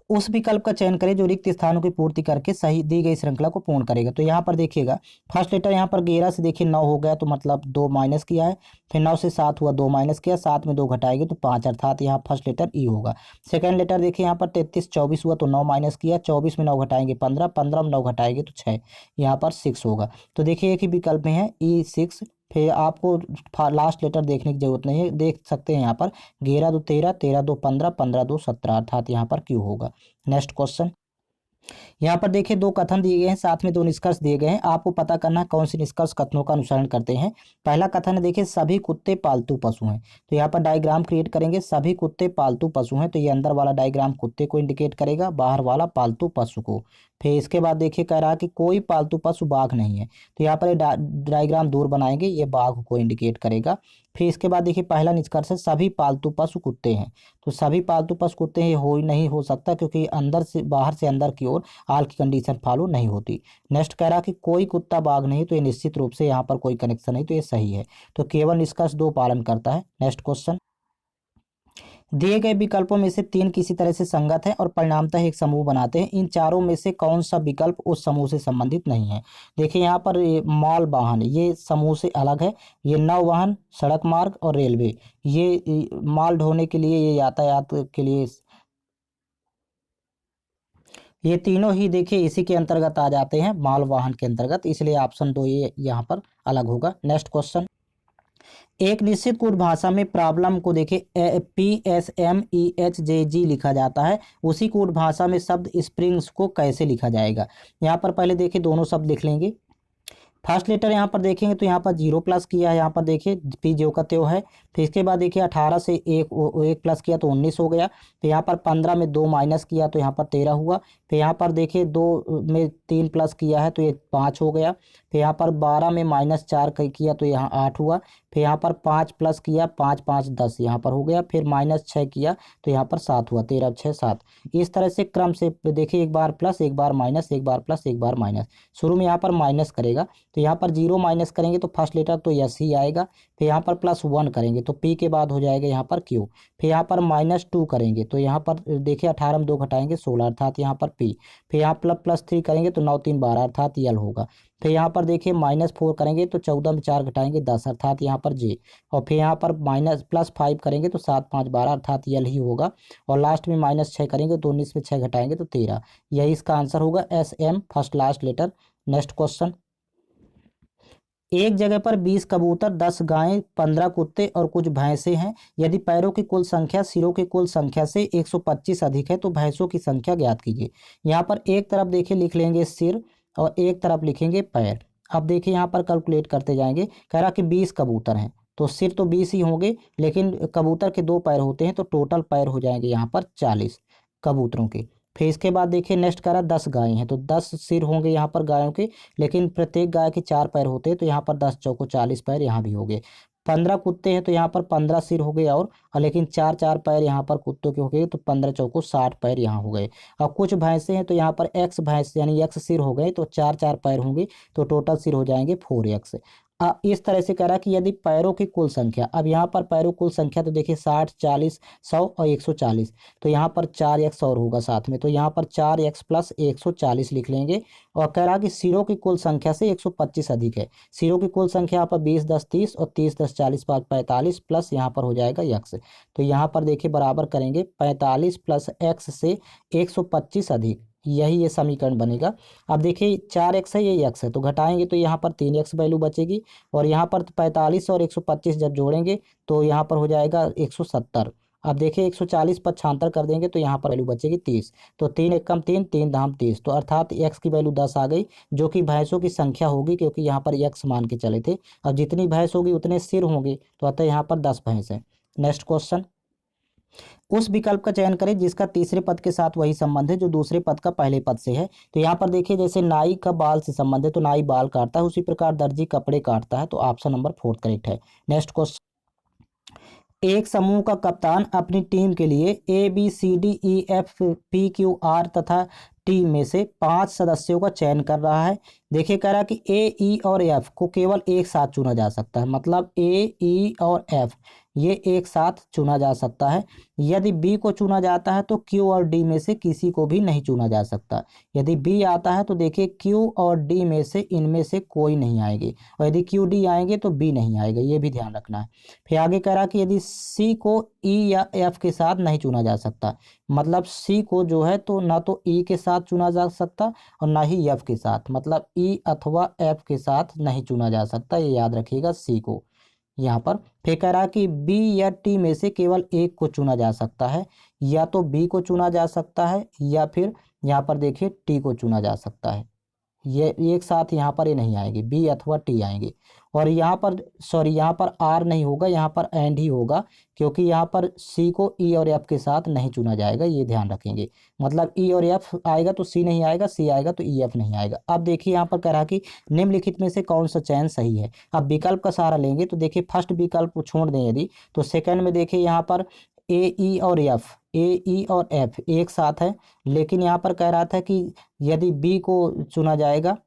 उस विकल्प का चयन करें जो रिक्त स्थानों की पूर्ति करके सही दी गई श्रृंखला को पूर्ण करेगा। तो यहाँ पर देखिएगा फर्स्ट लेटर यहाँ पर 11 से देखिए 9 हो गया, तो मतलब 2 माइनस किया है। फिर 9 से 7 हुआ, 2 माइनस किया, 7 में 2 घटाएंगे तो 5, अर्थात यहाँ फर्स्ट लेटर ई होगा। सेकंड लेटर देखिए यहाँ पर 33 24 हुआ, तो 9 माइनस किया, 24 में 9 घटाएंगे 15, 15 में 9 घटाएंगे तो 6, यहाँ पर 6 होगा। तो देखिए एक ही विकल्प में है E6। फिर आपको लास्ट लेटर देखने की जरूरत नहीं है, देख सकते हैं यहाँ पर 11 2 13, 13 2 15, 15 2 17, अर्थात यहाँ पर क्यू होगा। Next question. यहाँ पर देखिए 2 कथन दिए गए हैं, साथ में 2 निष्कर्ष दिए गए हैं। आपको पता करना है कौन से निष्कर्ष कथनों का अनुसरण करते हैं। पहला कथन है देखिए सभी कुत्ते पालतू पशु हैं। तो यहाँ पर डायग्राम क्रिएट करेंगे, सभी कुत्ते पालतू पशु हैं, तो ये अंदर वाला डायग्राम कुत्ते को इंडिकेट करेगा, बाहर वाला पालतू पशु को। फिर इसके बाद देखिए कह रहा है कि कोई पालतू पशु बाघ नहीं है, तो यहाँ पर डायग्राम दूर बनाएंगे, ये बाघ को इंडिकेट करेगा। फिर इसके बाद देखिए पहला निष्कर्ष है सभी पालतू पशु कुत्ते हैं। तो सभी पालतू पशु कुत्ते हैं हो नहीं हो सकता, क्योंकि अंदर से बाहर से अंदर की ओर आल की कंडीशन फॉलो नहीं होती। नेक्स्ट कह रहा कि कोई कुत्ता बाघ नहीं, तो ये निश्चित रूप से यहाँ पर कोई कनेक्शन नहीं, तो ये सही है। तो केवल निष्कर्ष 2 पालन करता है। नेक्स्ट क्वेश्चन, दिए गए विकल्पों में से 3 किसी तरह से संगत है और परिणामतः एक समूह बनाते हैं। इन चारों में से कौन सा विकल्प उस समूह से संबंधित नहीं है? देखिए यहाँ पर माल वाहन ये समूह से अलग है। ये नौ वाहन, सड़क मार्ग और रेलवे, ये माल ढोने के लिए, ये यातायात के लिए, ये तीनों ही देखिए इसी के अंतर्गत आ जाते हैं, माल वाहन के अंतर्गत, इसलिए ऑप्शन 2 ये यहाँ पर अलग होगा। नेक्स्ट क्वेश्चन, एक निश्चित कोड भाषा में प्रॉब्लम को देखिए PSMEHJG लिखा जाता है, उसी कोड भाषा में शब्द स्प्रिंग्स को कैसे लिखा जाएगा? यहाँ पर पहले देखिए दोनों शब्द लिख लेंगे। फर्स्ट लेटर यहाँ पर देखेंगे तो यहाँ पर 0 प्लस किया है, यहाँ पर देखिए पी जो का त्यों है। फिर इसके बाद देखिए 18 से एक प्लस किया तो 19 हो गया। फिर यहाँ पर 15 में 2 माइनस किया तो यहाँ पर 13 हुआ। फिर यहाँ पर देखिए 2 में 3 प्लस किया है तो ये 5 हो गया। फिर यहाँ पर 12 में -4 किया तो यहाँ 8 हुआ। फिर यहाँ पर 5 प्लस किया, 5 5 10 यहाँ पर हो गया। फिर -6 किया तो यहाँ पर 7 हुआ, 13 6 7। इस तरह से क्रम से देखिए एक बार प्लस, एक बार माइनस, एक बार प्लस, एक बार माइनस। शुरू में यहाँ पर माइनस करेगा तो यहाँ पर 0 माइनस करेंगे तो फर्स्ट लेटर तो यस ही आएगा। फिर यहाँ पर +1 करेंगे तो पी के बाद हो जाएगा यहाँ पर क्यू। फिर यहाँ पर -2 करेंगे तो यहाँ पर देखिए 18 में 2 घटाएंगे 16 अर्थात यहाँ पर पी। फिर यहाँ +3 करेंगे तो 9 3 12 अर्थात यल होगा। फिर यहाँ पर देखिए -4 करेंगे तो 14 में 4 घटाएंगे 10 अर्थात यहाँ पर जे। और फिर यहाँ पर +5 करेंगे तो 7 5 12 अर्थात यल ही होगा। और लास्ट में -6 करेंगे तो 19 में 6 घटाएंगे तो 13। यही इसका आंसर होगा, SM first last letter. Next question, एक जगह पर 20 कबूतर, 10 गायें, 15 कुत्ते और कुछ भैंसे हैं। यदि पैरों की कुल संख्या सिरों की कुल संख्या से 125 अधिक है तो भैंसों की संख्या ज्ञात कीजिए। यहाँ पर एक तरफ देखिए लिख लेंगे सिर और एक तरफ लिखेंगे पैर। अब देखिए यहाँ पर कैलकुलेट करते जाएंगे। कह रहा कि 20 कबूतर हैं तो सिर तो 20 ही होंगे, लेकिन कबूतर के 2 पैर होते हैं तो टोटल पैर हो जाएंगे यहाँ पर 40 कबूतरों के। फिर इसके बाद देखिए नेक्स्ट कह रहा 10 गायें हैं तो 10 सिर होंगे यहाँ पर गायों के, लेकिन प्रत्येक गाय के 4 पैर होते हैं तो यहाँ पर 10 चौको 40 पैर यहाँ भी हो गए। 15 कुत्ते हैं तो यहाँ पर 15 सिर हो गए और लेकिन 4 4 पैर यहाँ पर कुत्तों के हो गए तो 15 चौको 60 पैर यहाँ हो गए। और कुछ भैंसे हैं तो यहाँ पर एक्स भैंस यानी एक्स सिर हो गए तो 4 4 पैर होंगे तो टोटल सिर हो जाएंगे 4x। इस तरह से कह रहा कि यदि पैरों की कुल संख्या, अब यहाँ पर पैरों की कुल संख्या तो देखिए 60 40 100 और 140, तो यहाँ पर 4x और होगा साथ में, तो यहाँ पर 4x + 140 लिख लेंगे। और कह रहा कि सिरों की कुल संख्या से 125 अधिक है। सिरों की कुल संख्या यहाँ पर 20 10 30 और 30 10 40 5 45 प्लस यहाँ पर हो जाएगा x। तो यहाँ पर देखिए बराबर करेंगे 45 + x से 125 अधिक, यही ये समीकरण बनेगा। अब देखिए 4x है, ये x है, तो घटाएंगे तो यहाँ पर 3x वैल्यू बचेगी। और यहाँ पर 45 और 125 जब जोड़ेंगे तो यहाँ पर हो जाएगा 170। अब देखिए 140 पर 76 कर देंगे तो यहाँ पर वैल्यू बचेगी 30। तो 3 एकम 3 3 धाम 30, तो अर्थात x की वैल्यू 10 आ गई, जो कि भैंसों की संख्या होगी, क्योंकि यहाँ पर x मान के चले थे। अब जितनी भैंस होगी उतने सिर होंगे, तो अतः यहाँ पर 10 भैंस है। नेक्स्ट क्वेश्चन, उस विकल्प का चयन करें जिसका तीसरे पद के साथ वही संबंध है जो दूसरे पद का पहले पद से है। तो यहाँ पर देखिए जैसे नाई का बाल से संबंध है तो नाई बाल काटता है, उसी प्रकार दर्जी कपड़े काटता है, तो ऑप्शन नंबर 4 करेक्ट है। नेक्स्ट क्वेश्चन, एक समूह का कप्तान अपनी टीम के लिए ABCDEFPQR तथा टी में से 5 सदस्यों का चयन कर रहा है। देखिए कह रहा है कि A, E और F को केवल एक साथ चुना जा सकता है, मतलब A, E और F ये एक साथ चुना जा सकता है। यदि B को चुना जाता है तो Q और D में से किसी को भी नहीं चुना जा सकता। यदि B आता है तो देखिए Q और D में से इनमें से कोई नहीं आएगी, और यदि Q D आएंगे तो B नहीं आएगा, ये भी ध्यान रखना है। फिर आगे कह रहा कि यदि C को E या F के साथ नहीं चुना जा सकता, मतलब C को जो है तो ना तो E के साथ चुना जा सकता और ना ही F के साथ, मतलब E अथवा F के साथ नहीं चुना जा सकता, ये याद रखिएगा C को यहाँ पर। फिर कह रहा कि B या T में से केवल एक को चुना जा सकता है, या तो B को चुना जा सकता है या फिर यहाँ पर देखिए T को चुना जा सकता है। ये एक साथ यहाँ पर ये नहीं आएंगे, B अथवा T आएंगे। और यहाँ पर सॉरी यहाँ पर आर नहीं होगा, यहाँ पर एंड ही होगा, क्योंकि यहाँ पर सी को ई और एफ के साथ नहीं चुना जाएगा, ये ध्यान रखेंगे। मतलब ई और एफ आएगा तो सी नहीं आएगा, सी आएगा तो ई एफ नहीं आएगा। अब देखिए यहाँ पर कह रहा कि निम्नलिखित में से कौन सा चयन सही है। अब विकल्प का सहारा लेंगे तो देखिए फर्स्ट विकल्प छोड़ दें यदि, तो सेकंड में देखिए यहाँ पर ए ई और एफ, ए ई और एफ एक साथ है, लेकिन यहाँ पर कह रहा था कि यदि बी को चुना जाएगा,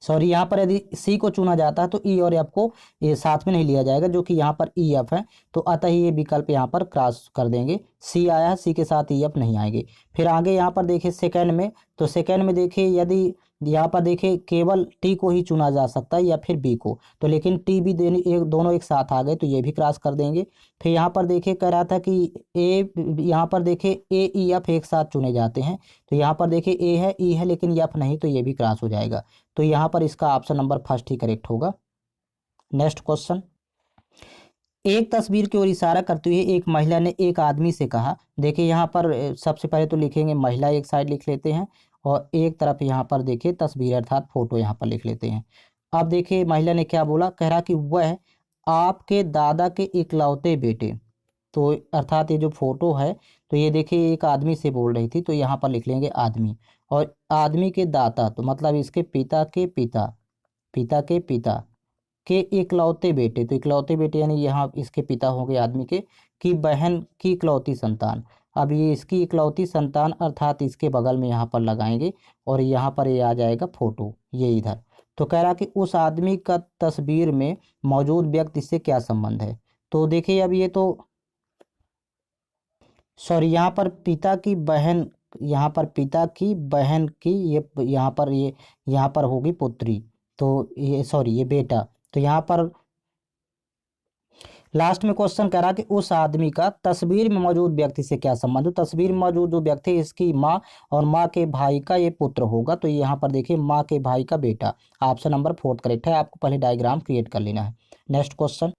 सॉरी यहाँ पर यदि सी को चुना जाता है तो ई और एफ को ये साथ में नहीं लिया जाएगा, जो कि यहाँ पर ई एफ है, तो अतः ये विकल्प यहाँ पर क्रॉस कर देंगे। सी आया है, सी के साथ ई एफ नहीं आएंगे। फिर आगे यहाँ पर देखिए सेकंड में, तो सेकंड में देखिए यदि यहाँ पर देखिए केवल टी को ही चुना जा सकता है या फिर बी को, तो लेकिन टी भी दोनों एक साथ आ गए तो ये भी क्रॉस कर देंगे। फिर यहाँ पर देखिए कह रहा था कि ए, यहाँ पर देखिए ए ई एफ एक साथ चुने जाते हैं, तो यहाँ पर देखिए ए है, ई है, लेकिन एफ नहीं, तो ये भी क्रॉस हो जाएगा। तो यहाँ पर इसका ऑप्शन नंबर फर्स्ट ही करेक्ट होगा। नेक्स्ट क्वेश्चन, एक तस्वीर की ओर इशारा करते हुए एक महिला ने एक आदमी से कहा। देखिए यहाँ पर सबसे पहले तो लिखेंगे महिला एक साइड लिख लेते हैं, और एक तरफ यहाँ पर देखिए तस्वीर अर्थात फोटो यहाँ पर लिख लेते हैं। अब देखिए महिला ने क्या बोला, कह रहा कि वह आपके दादा के इकलौते बेटे, तो अर्थात ये जो फोटो है, तो ये देखिए एक आदमी से बोल रही थी, तो यहाँ पर लिख लेंगे आदमी। और आदमी के दाता तो मतलब इसके पिता के पिता, पिता के पिता के इकलौते बेटे, तो इकलौते बेटे यानी यहाँ इसके पिता होंगे आदमी के, की बहन की इकलौती संतान। अब ये इसकी इकलौती संतान अर्थात इसके बगल में यहाँ पर लगाएंगे, और यहाँ पर ये आ जाएगा फोटो, ये इधर। तो कह रहा कि उस आदमी का तस्वीर में मौजूद व्यक्ति से क्या संबंध है। तो देखिए अब ये तो सॉरी यहाँ पर पिता की बहन, यहाँ पर पिता की बहन की ये यहाँ पर होगी पुत्री, तो ये सॉरी ये बेटा। तो यहाँ पर लास्ट में क्वेश्चन कह रहा कि उस आदमी का तस्वीर में मौजूद व्यक्ति से क्या संबंध है। तस्वीर में मौजूद जो व्यक्ति है इसकी माँ और माँ के भाई का ये पुत्र होगा, तो यहाँ पर देखिए माँ के भाई का बेटा, ऑप्शन नंबर फोर्थ करेक्ट है। आपको पहले डायग्राम क्रिएट कर लेना है। नेक्स्ट क्वेश्चन,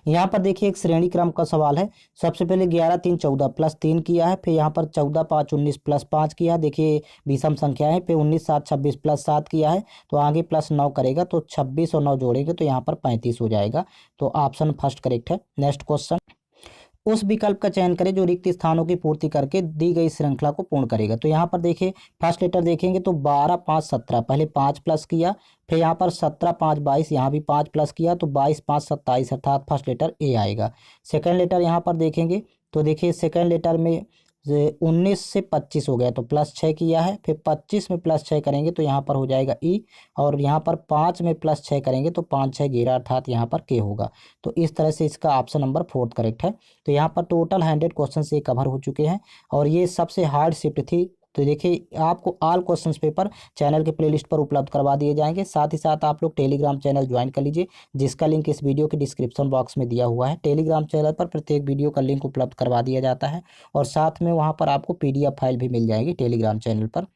यहाँ पर देखिए एक श्रेणी क्रम का सवाल है। सबसे पहले 11 3 14 प्लस 3 किया है, फिर यहाँ पर 14 5 19 प्लस 5 किया है, देखिए विषम संख्या है। फिर 19 7 26 प्लस 7 किया है, तो आगे प्लस 9 करेगा, तो 26 और 9 जोड़ेंगे तो यहाँ पर 35 हो जाएगा। तो ऑप्शन फर्स्ट करेक्ट है। नेक्स्ट क्वेश्चन, उस विकल्प का चयन करें जो रिक्त स्थानों की पूर्ति करके दी गई श्रृंखला को पूर्ण करेगा। तो यहाँ पर देखिए फर्स्ट लेटर देखेंगे तो 12 5 17, पहले 5 प्लस किया, फिर यहाँ पर 17 5 22, यहाँ भी 5 प्लस किया, तो 22 5 27 अर्थात फर्स्ट लेटर ए आएगा। सेकंड लेटर यहाँ पर देखेंगे तो देखिए सेकंड लेटर में 19 से 25 हो गया, तो प्लस 6 किया है, फिर 25 में प्लस 6 करेंगे तो यहाँ पर हो जाएगा ई, और यहाँ पर 5 में प्लस 6 करेंगे तो 5 6 11 अर्थात यहाँ पर के होगा। तो इस तरह से इसका ऑप्शन नंबर फोर्थ करेक्ट है। तो यहाँ पर टोटल 100 क्वेश्चन से कवर हो चुके हैं, और ये सबसे हार्ड शिफ्ट थी। तो देखिए आपको ऑल क्वेश्चंस पेपर चैनल के प्लेलिस्ट पर उपलब्ध करवा दिए जाएंगे। साथ ही साथ आप लोग टेलीग्राम चैनल ज्वाइन कर लीजिए, जिसका लिंक इस वीडियो के डिस्क्रिप्शन बॉक्स में दिया हुआ है। टेलीग्राम चैनल पर प्रत्येक वीडियो का लिंक उपलब्ध करवा दिया जाता है, और साथ में वहाँ पर आपको PDF फाइल भी मिल जाएगी टेलीग्राम चैनल पर।